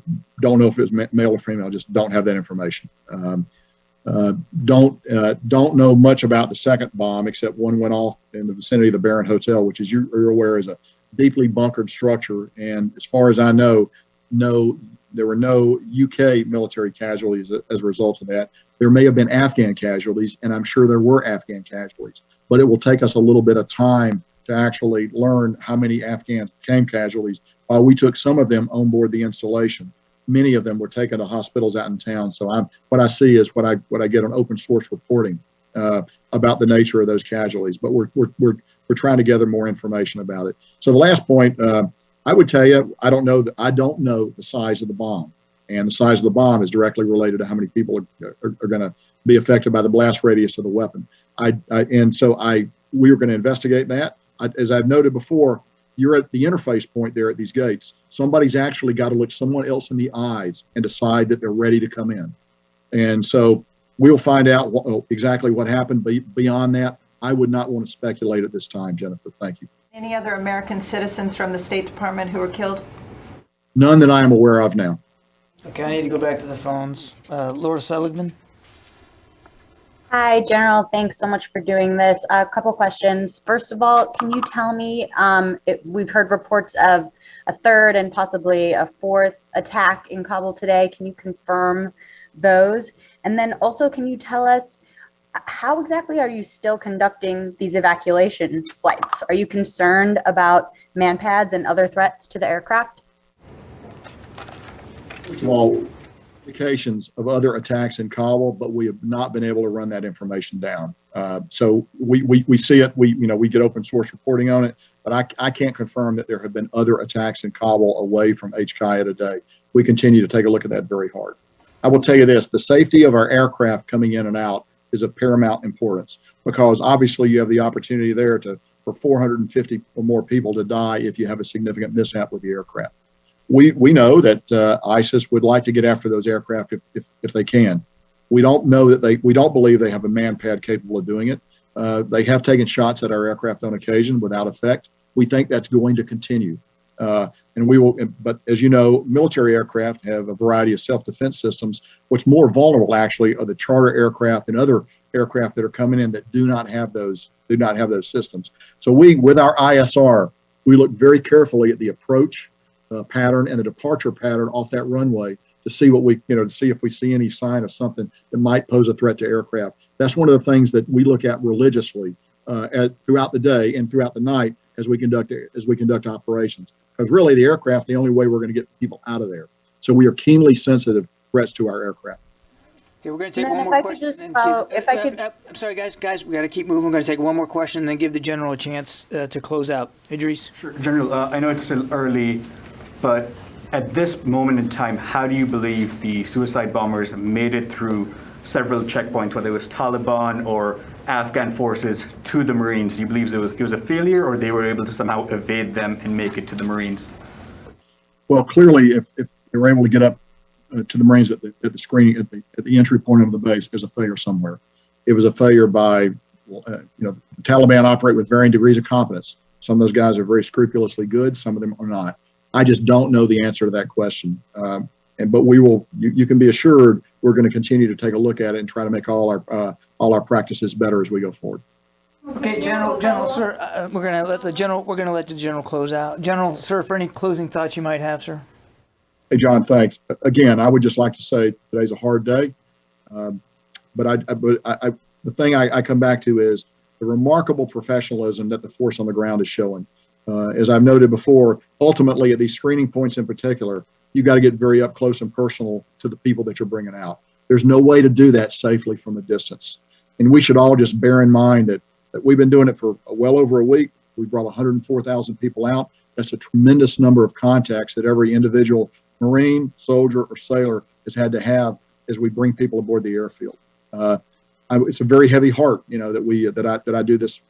know if it was male or female. Just don't have that information. Don't know much about the second bomb, except one went off in the vicinity of the Barron Hotel, which, as you're aware, is a deeply bunkered structure. And as far as I know, there were no UK military casualties as a result of that. There may have been Afghan casualties, and I'm sure there were Afghan casualties. But it will take us a little bit of time to actually learn how many Afghans became casualties. While we took some of them on board the installation, many of them were taken to hospitals out in town. So what I see is what I get on open source reporting about the nature of those casualties. But we're trying to gather more information about it. So the last point, I would tell you, I don't know the size of the bomb, and the size of the bomb is directly related to how many people are going to be affected by the blast radius of the weapon. We are going to investigate that. As I've noted before, you're at the interface point there at these gates. Somebody's actually got to look someone else in the eyes and decide that they're ready to come in. And so we'll find out exactly what happened. Beyond that, I would not want to speculate at this time, Jennifer. Thank you. Any other American citizens from the State Department who were killed? None that I am aware of now. Okay, I need to go back to the phones. Laura Seligman. Hi, General. Thanks so much for doing this. A couple questions. First of all, can you tell me, we've heard reports of a third and possibly a fourth attack in Kabul today. Can you confirm those? And then also, can you tell us how exactly are you still conducting these evacuation flights? Are you concerned about manpads and other threats to the aircraft? Well, indications of other attacks in Kabul, but we have not been able to run that information down. So we see it. We get open source reporting on it, but I can't confirm that there have been other attacks in Kabul away from HKIA today. We continue to take a look at that very hard. I will tell you this: the safety of our aircraft coming in and out is of paramount importance, because obviously you have the opportunity there for 450 or more people to die if you have a significant mishap with the aircraft. We know that ISIS would like to get after those aircraft if they can. We don't believe they have a manpad capable of doing it. They have taken shots at our aircraft on occasion without effect. We think that's going to continue. But as you know, military aircraft have a variety of self-defense systems. What's more vulnerable actually are the charter aircraft and other aircraft that are coming in that do not have those systems. So with our ISR, we look very carefully at the approach pattern and the departure pattern off that runway to see to see if we see any sign of something that might pose a threat to aircraft. That's one of the things that we look at religiously throughout the day and throughout the night as we conduct operations. Because really, the aircraft, the only way we're going to get people out of there. So we are keenly sensitive threats to our aircraft. Okay, we're going to take one more question. I'm sorry, guys, we got to keep moving. We're going to take one more question and then give the general a chance to close out. Idris. Sure, General. I know it's still early, but at this moment in time, how do you believe the suicide bombers made it through several checkpoints, whether it was Taliban or Afghan forces, to the Marines? Do you believe it was a failure, or they were able to somehow evade them and make it to the Marines? Well, clearly, if they were able to get up to the Marines at the screening at the entry point of the base, there's a failure somewhere. It was a failure by, the Taliban operate with varying degrees of competence. Some of those guys are very scrupulously good. Some of them are not. I just don't know the answer to that question. But we will. You can be assured we're going to continue to take a look at it and try to make all our practices better as we go forward. Okay, General, sir, we're gonna let the general close out. General, sir, for any closing thoughts you might have, sir. Hey, John, thanks. Again, I would just like to say today's a hard day, but the thing I come back to is the remarkable professionalism that the force on the ground is showing. As I've noted before, ultimately at these screening points in particular, you got to get very up close and personal to the people that you're bringing out. There's no way to do that safely from a distance. And we should all just bear in mind that we've been doing it for well over a week. We brought 104,000 people out. That's a tremendous number of contacts that every individual Marine, soldier, or sailor has had to have as we bring people aboard the airfield. It's a very heavy heart, that I do this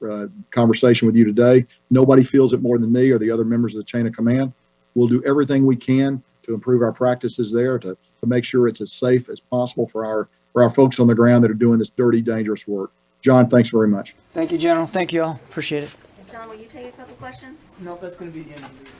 conversation with you today. Nobody feels it more than me or the other members of the chain of command. We'll do everything we can to improve our practices there, to make sure it's as safe as possible for our folks on the ground that are doing this dirty, dangerous work. John, thanks very much. Thank you, General. Thank you all. Appreciate it. John, will you take a couple questions? No, that's going to be the end of the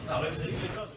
No, it's under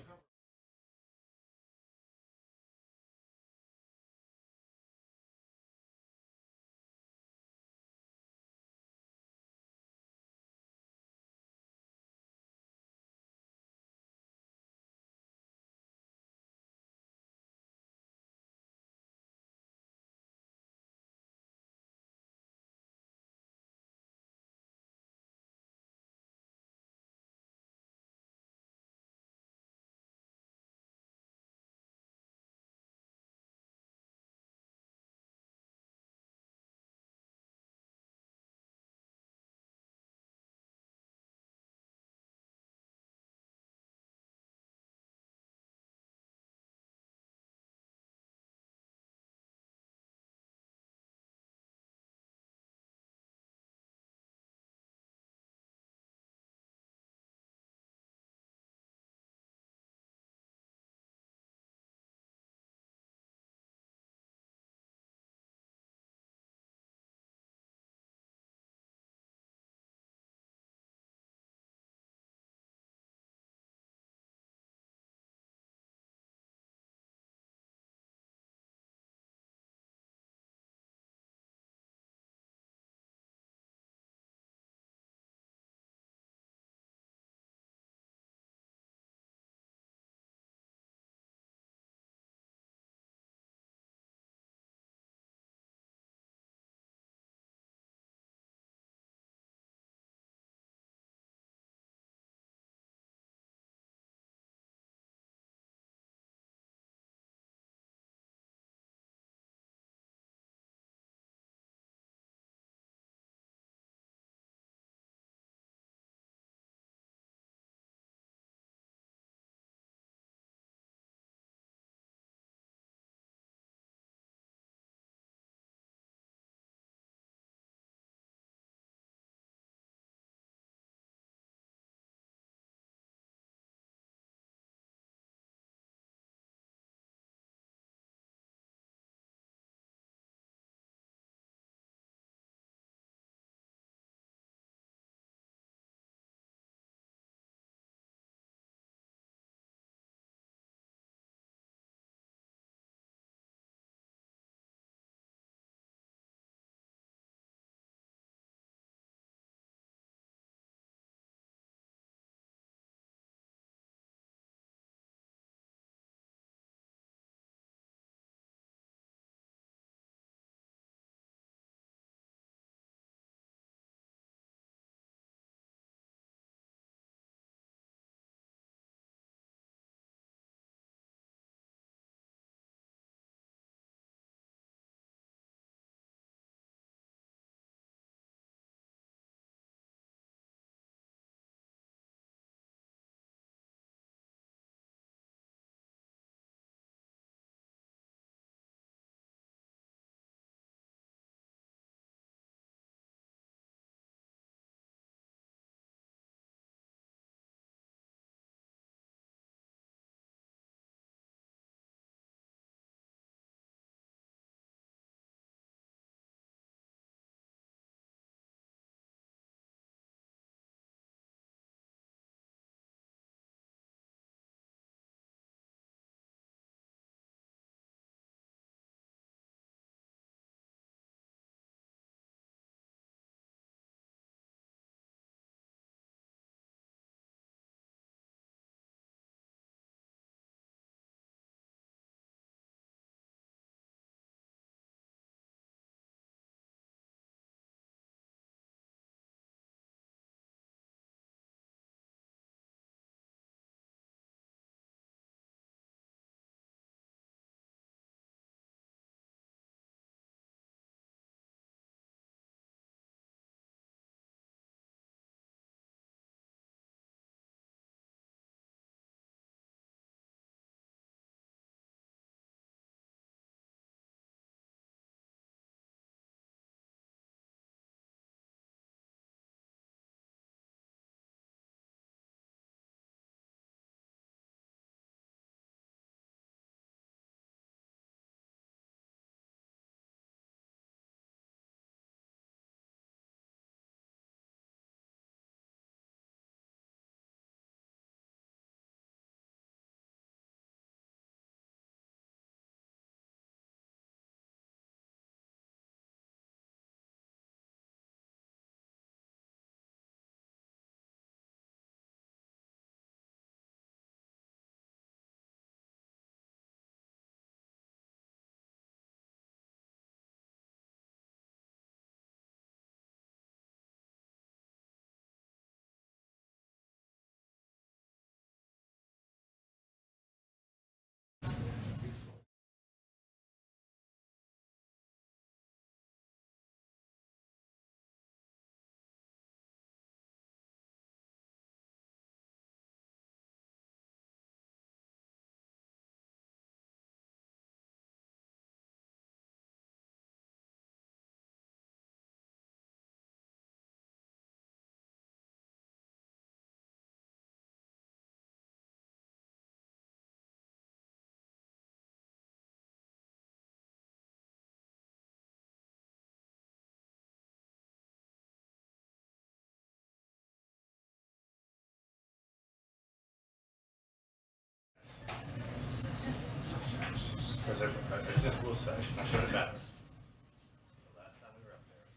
Because I just will say, when it matters. The last time we were up there,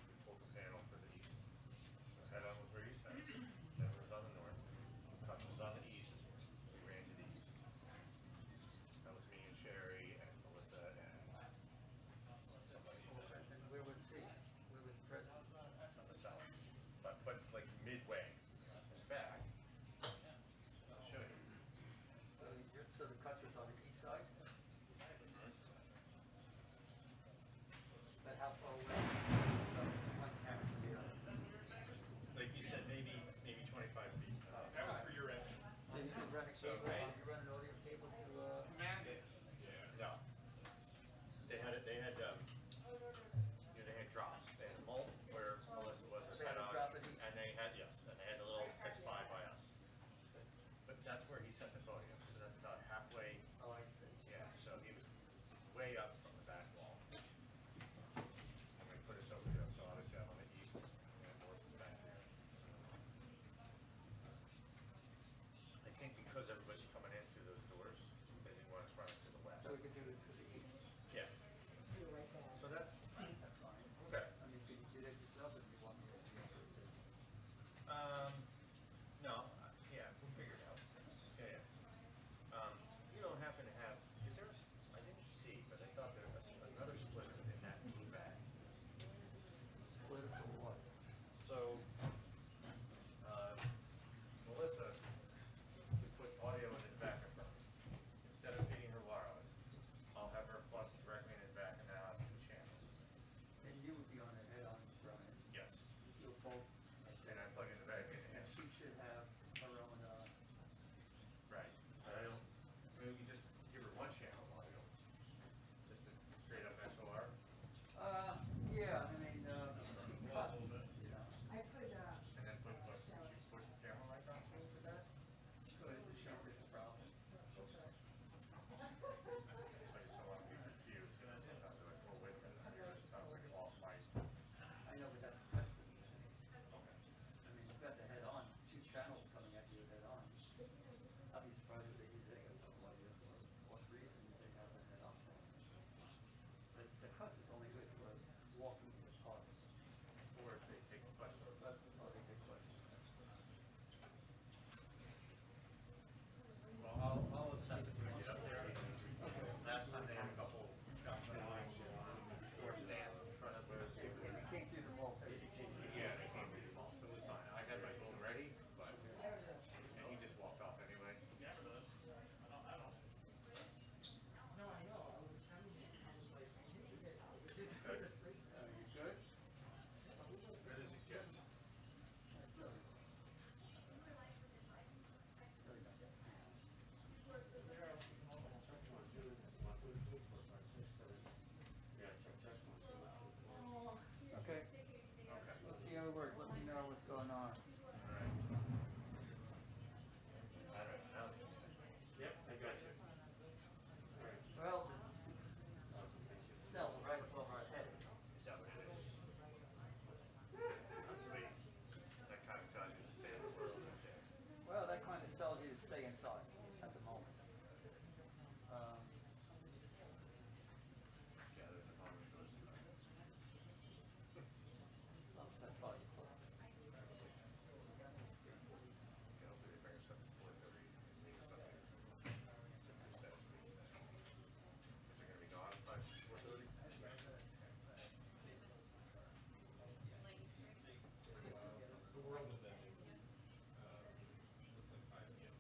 we pulled the panel for the east. So head on was where you said, Denver was on the north, Touch was on the east, we ran to the east. That was me and Sherry and Melissa and somebody. And where was he? Where was President? On the south, but like midway. In fact, I'll show you. So the cut was on the east side? But how far away from one camera to the other? Like you said, maybe 25 feet. That was for your end. So you can run a cable, you run an audio cable to, No. They had, you know, they had drops. They had a mult where Melissa was They had head a on, drop at each. and they had, yes, and they had a little 6x by us. But that's where he set the podium, so that's about halfway. Oh, I see. Yeah, so he was way up from the back wall. I'm gonna put us over here, so obviously I'm on the east, and Melissa's back there. I think because everybody's coming in through those doors, they didn't want us running to the west. So we could do it to the east. Yeah. So that's fine. okay. I mean, could you do that yourself if you want me to? No, yeah, we'll figure it out. Yeah, yeah. You don't happen to have, is there I didn't see, but I thought there was another splitter in that bag. Splitter for what? So, Melissa, we put audio in the back of her. Instead of feeding her wireless, I'll have her plug directly in the back and now have two channels. And you would be on the head on, Brian. Yes. You'll both. And I plug in the back in And she should have her own, right. But I don't, maybe we just give her one channel audio. Just a straight up SOR. yeah, I mean, cuts, you know. I put, And then put the camera mic on for that? Good, the show is the problem. I just don't want to be confused. Sometimes they're like, well, wait a minute, I'm here, sounds like off mic. I know, but that's position. Okay. I mean, you've got the head on, two channels coming at you head on. I'd be surprised if they say, for what reason they have the head on. But the cut is only good for walking in the park. Or if they take a question. That's probably a good question. Well, I'll assess it when I get up there. Last time they had a couple floor stands in front of where If we can't do the whole thing. yeah, they came with the ball, so it was fine. I had my phone ready, but, and he just walked off anyway. Yeah, I don't. No, I know. I was telling you, I was like, I need to get out. This is Good. this place. You good? Good as it gets. Okay. Let's see how it works. Let me know what's going on. All right, now. Yep, I got you. Well, cell right above our head. Is that what it is? That's sweet. That kind of tells you the state of the world right there. Well, that kind of tells you to stay inside at the moment. Yeah, there's a moment goes through. That's probably cool. Hopefully they bring us up to 4:30 and leave us up here. Is it gonna be gone by 4:30? The world is ending. It's like 5 p.m.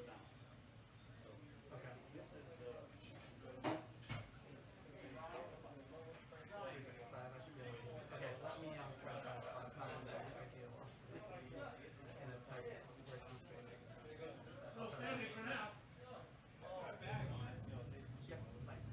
down. Okay. This is the. Okay, let me try to find the idea more specifically in a type working space. Still standing for now. Yep, fine.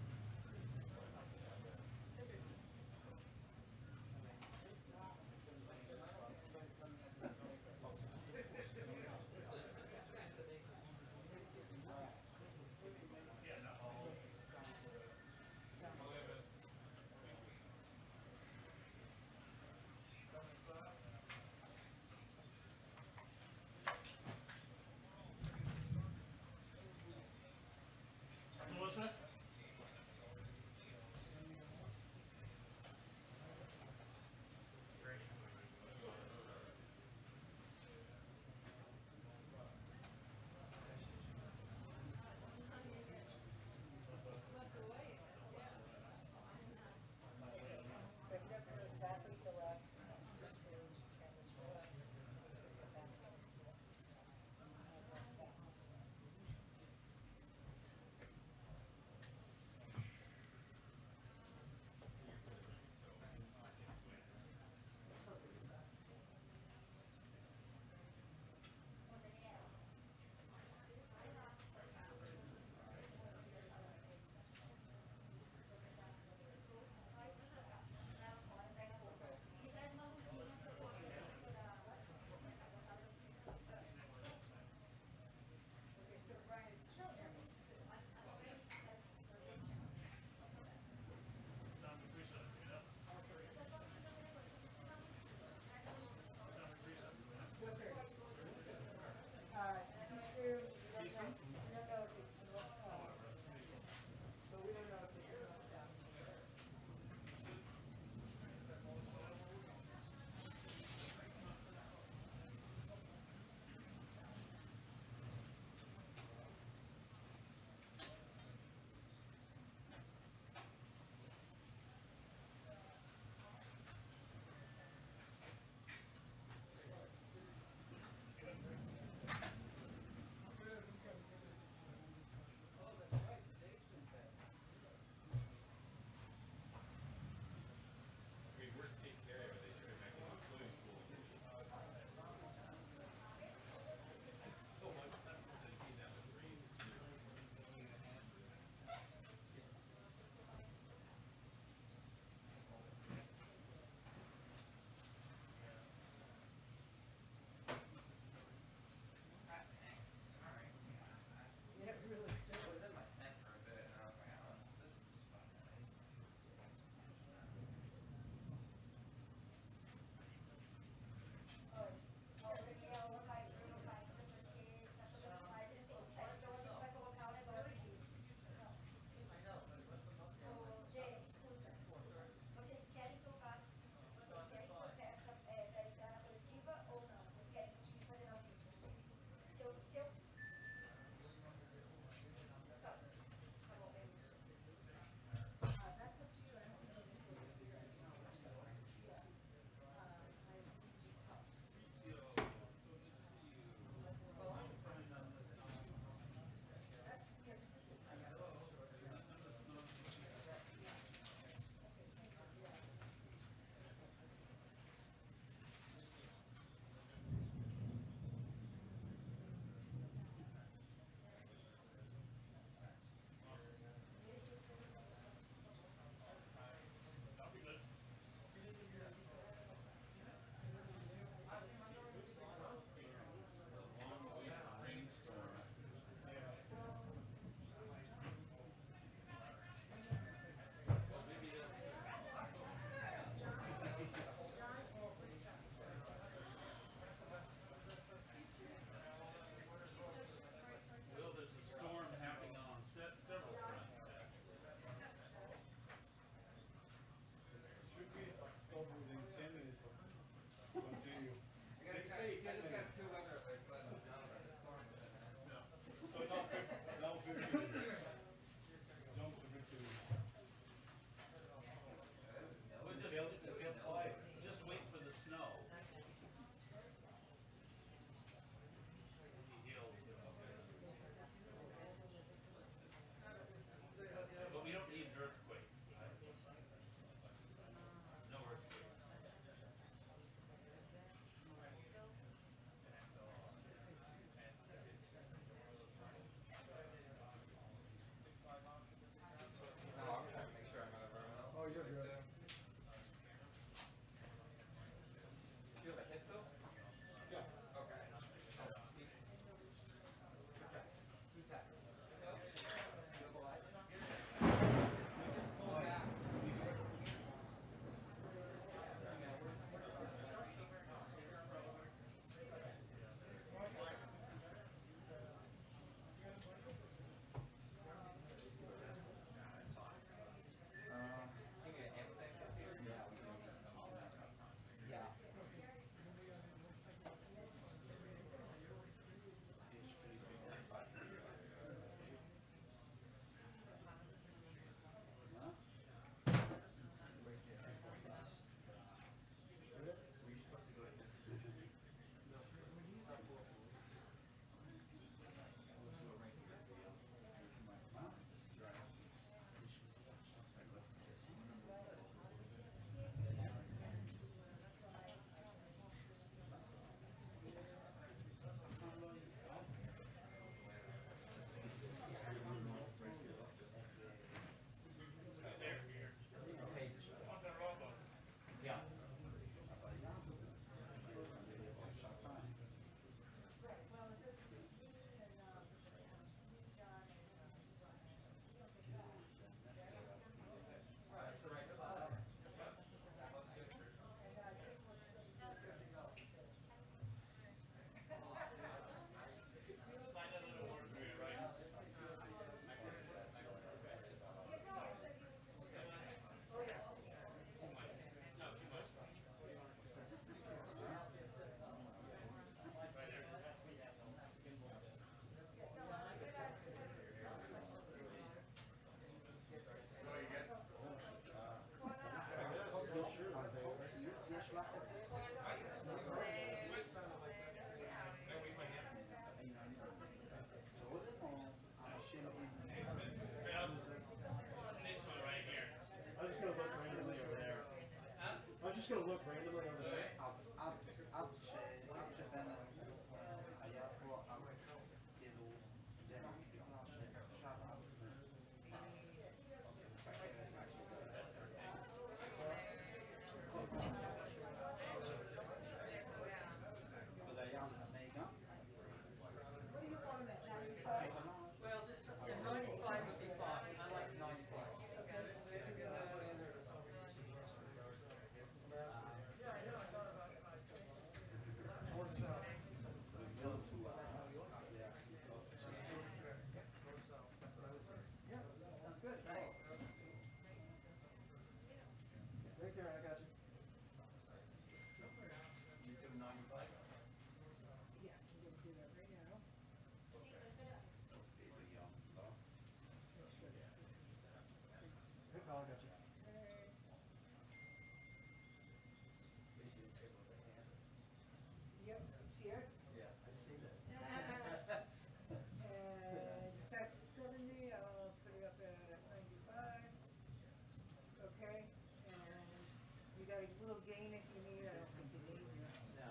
a little gain if you need, I don't think you need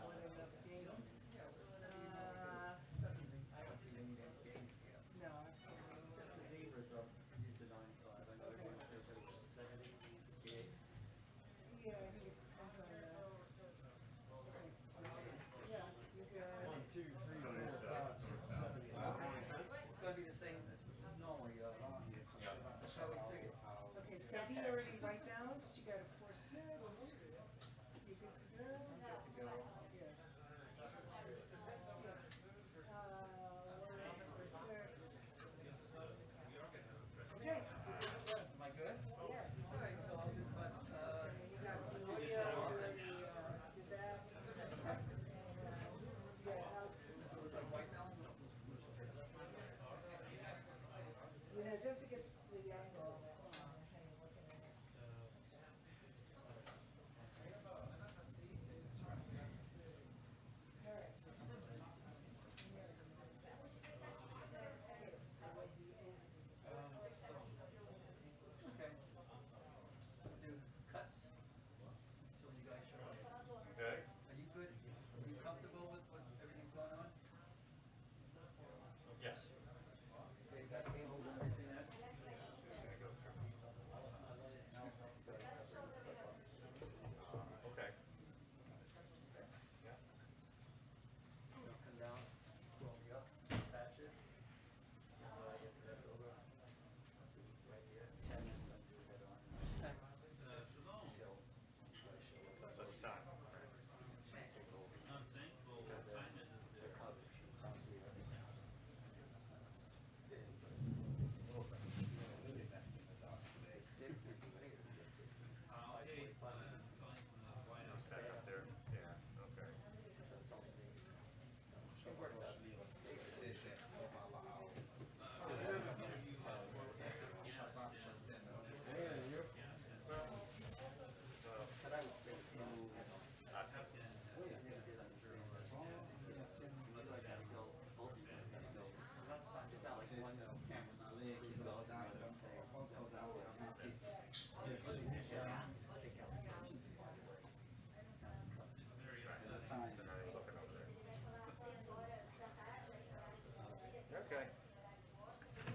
more than enough gain. I don't think they need any gain. No, absolutely. Just the zebras up, these are 95. I know everyone says that it's 70, 68. Yeah, I think it depends on that. Yeah, you got. 1, 2, 3, 4, 5. It's gonna be the same as normally, that's how we figure. Okay, so be already right balanced, you got a 4-6. You good to go? Good to go. Yeah. 1, 4, 6. Okay. Am I good? Yeah. All right, so I'll just, You got the audio, you already, did that. Yeah, right now? you know, don't forget the angle on that one. How you're looking at it. All right. Okay. Do cuts until you guys show up. Okay. Are you good? Are you comfortable with what everything's going on? Yes. Okay, got cables and everything there? Okay. Yeah. Come down, roll me up, patch it. Get the rest over. Right here. And just gonna do that on. Until I show up. So it's time. I'm thankful what time is it there? Stand up there. Yeah, okay. But I would say, I never did understand that. You guys gotta go, both of you guys gotta go. It's not like one camera. Two goes and the other Okay.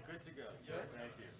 Good to go. Yeah. Thank you.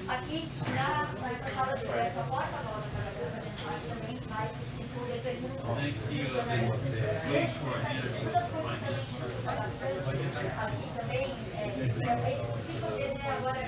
Aqui nessa sala de essa porta nova a gente também vai responder perguntas. Uma das coisas que a gente estuda bastante aqui também, que fazer agora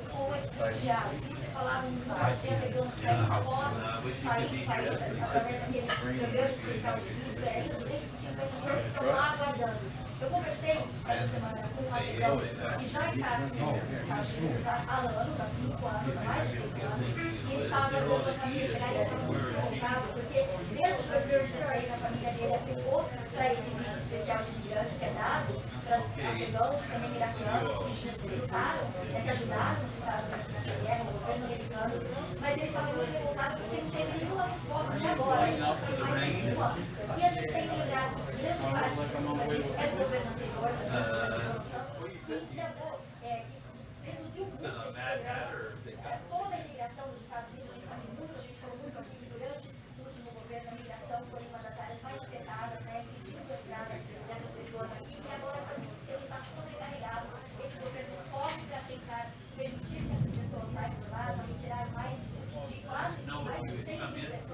com esses refugiados. Vocês falaram que tinha pegado uns 30 votos, sair do país através daquele programa especial de visto, ainda 250 que estão lá aguardando. Eu conversei essa semana com um amigo que já está aqui nos Estados Unidos há anos, há 5 anos, há mais de 5 anos, e ele estava aguardando a família chegar e ele estava muito preocupado, porque desde 2016 a família dele aplicou para esse visto especial de imigrante que é dado para os afegãos, também iraquianos, que necessitaram, que ajudaram os Estados Unidos nessa guerra, o governo americano, mas ele estava muito revoltado porque não teve nenhuma resposta até agora, isso faz mais de 5 anos. E a gente tem que lembrar que grande parte do país é do governo anterior, do governo Donald Trump,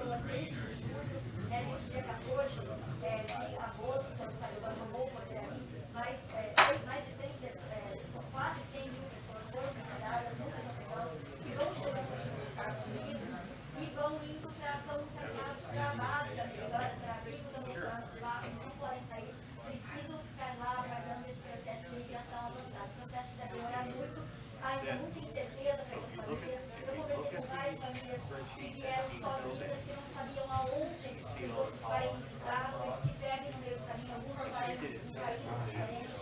pessoas desde julho, desde o dia 14 de agosto, quando saiu o tomou o poder ali, mais de 100, quase 100 mil pessoas foram retiradas, muitas afegãs, que vão chegando aqui nos Estados Unidos e vão indo são encaminhados para bases americanas, para abrigos americanos lá, eles não podem sair, precisam ficar lá aguardando esse processo de imigração avançado. O processo vai demorar muito, ainda não tem certeza para essas famílias. Eu conversei com várias famílias que vieram sozinhas, que não sabiam aonde os outros países estavam, eles se perdem no meio do caminho, alguns em países diferentes,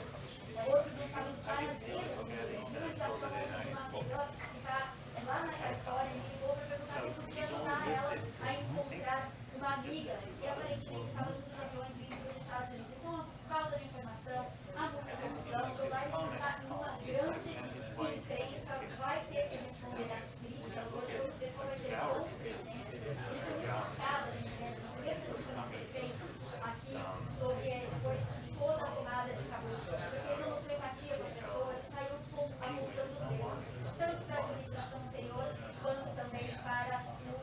outros não sabem para a vida deles. Uma ligação de uma afegã que está lá na Califórnia me ligou para perguntar se eu podia ajudar ela a encontrar uma amiga que aparentemente estava num dos aviões vindo para os Estados Unidos. Então, a falta de informação, a muita confusão, o Joe Biden está numa grande encrenca, vai ter que responder às críticas. Hoje vamos ver qual vai ser o novo presidente. Ele foi muito criticado, a gente lembra, no primeiro posicionamento que ele fez aqui sobre depois de toda a tomada de Kabul, porque ele não mostrou empatia com as pessoas e saiu apontando os dedos, tanto para a administração anterior quanto também para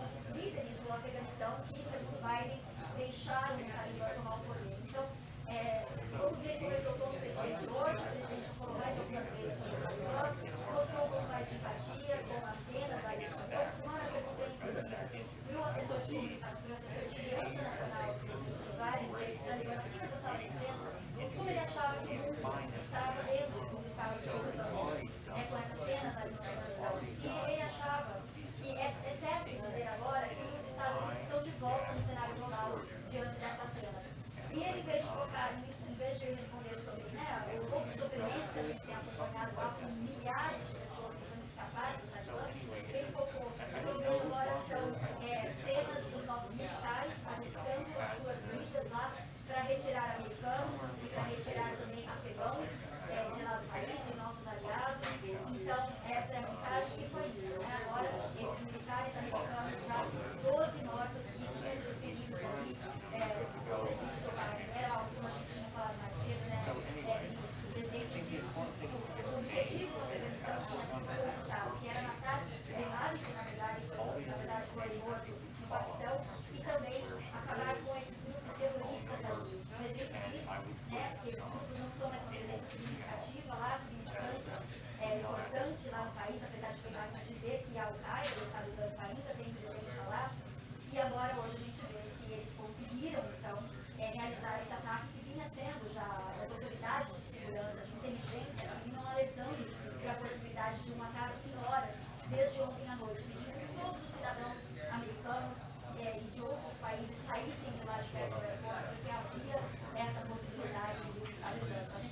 os líderes do Afeganistão, que, segundo Biden, deixaram o Talibã tomar o poder. Então, vamos ver como esse outono presidente hoje, o presidente falou mais algumas vezes sobre o Talibã, mostrou um pouco mais de empatia com as cenas aí. Essa semana eu perguntei, inclusive, para o assessor de comunicação, para o assessor de segurança nacional do presidente Biden, Jake Sullivan, aqui nessa sala de imprensa, como ele achava que o mundo estava vendo os Estados Unidos com essas cenas ali no Afeganistão. E ele achava que é certo dizer agora que os Estados Unidos estão de volta no cenário global diante dessas cenas. E ele, em vez de focar, em vez de responder sobre o pouco sofrimento que a gente tem acompanhado lá com milhares de pessoas tentando escapar do Talibã, ele focou, o que eu vejo agora são cenas dos nossos militares arriscando as suas vidas lá para retirar americanos e para retirar também afegãos de lá do país e nossos aliados. Então, essa é a mensagem que foi isso. Agora, esses militares americanos já 12 mortos e 15 feridos ali. Era algo que a gente tinha falado mais cedo, o presidente disse que o objetivo do Afeganistão tinha sido conquistado, que era matar Bin Laden, que na verdade foi morto no Paquistão, e também acabar com esses grupos terroristas ali. O presidente disse que esses grupos não são mais uma presença significativa lá, significante, importante lá no país, apesar de Bin Laden dizer que a Al-Qaeda, o Estado Islâmico, ainda tem presença lá. E agora, hoje, a gente vê que eles conseguiram, então, realizar esse ataque que vinha sendo já as autoridades de segurança, de inteligência, que vinham alertando para a possibilidade de um ataque em horas, desde ontem à noite, pedindo que todos os cidadãos americanos e de outros países saíssem de lá de perto do aeroporto, porque havia essa possibilidade do Estado Islâmico.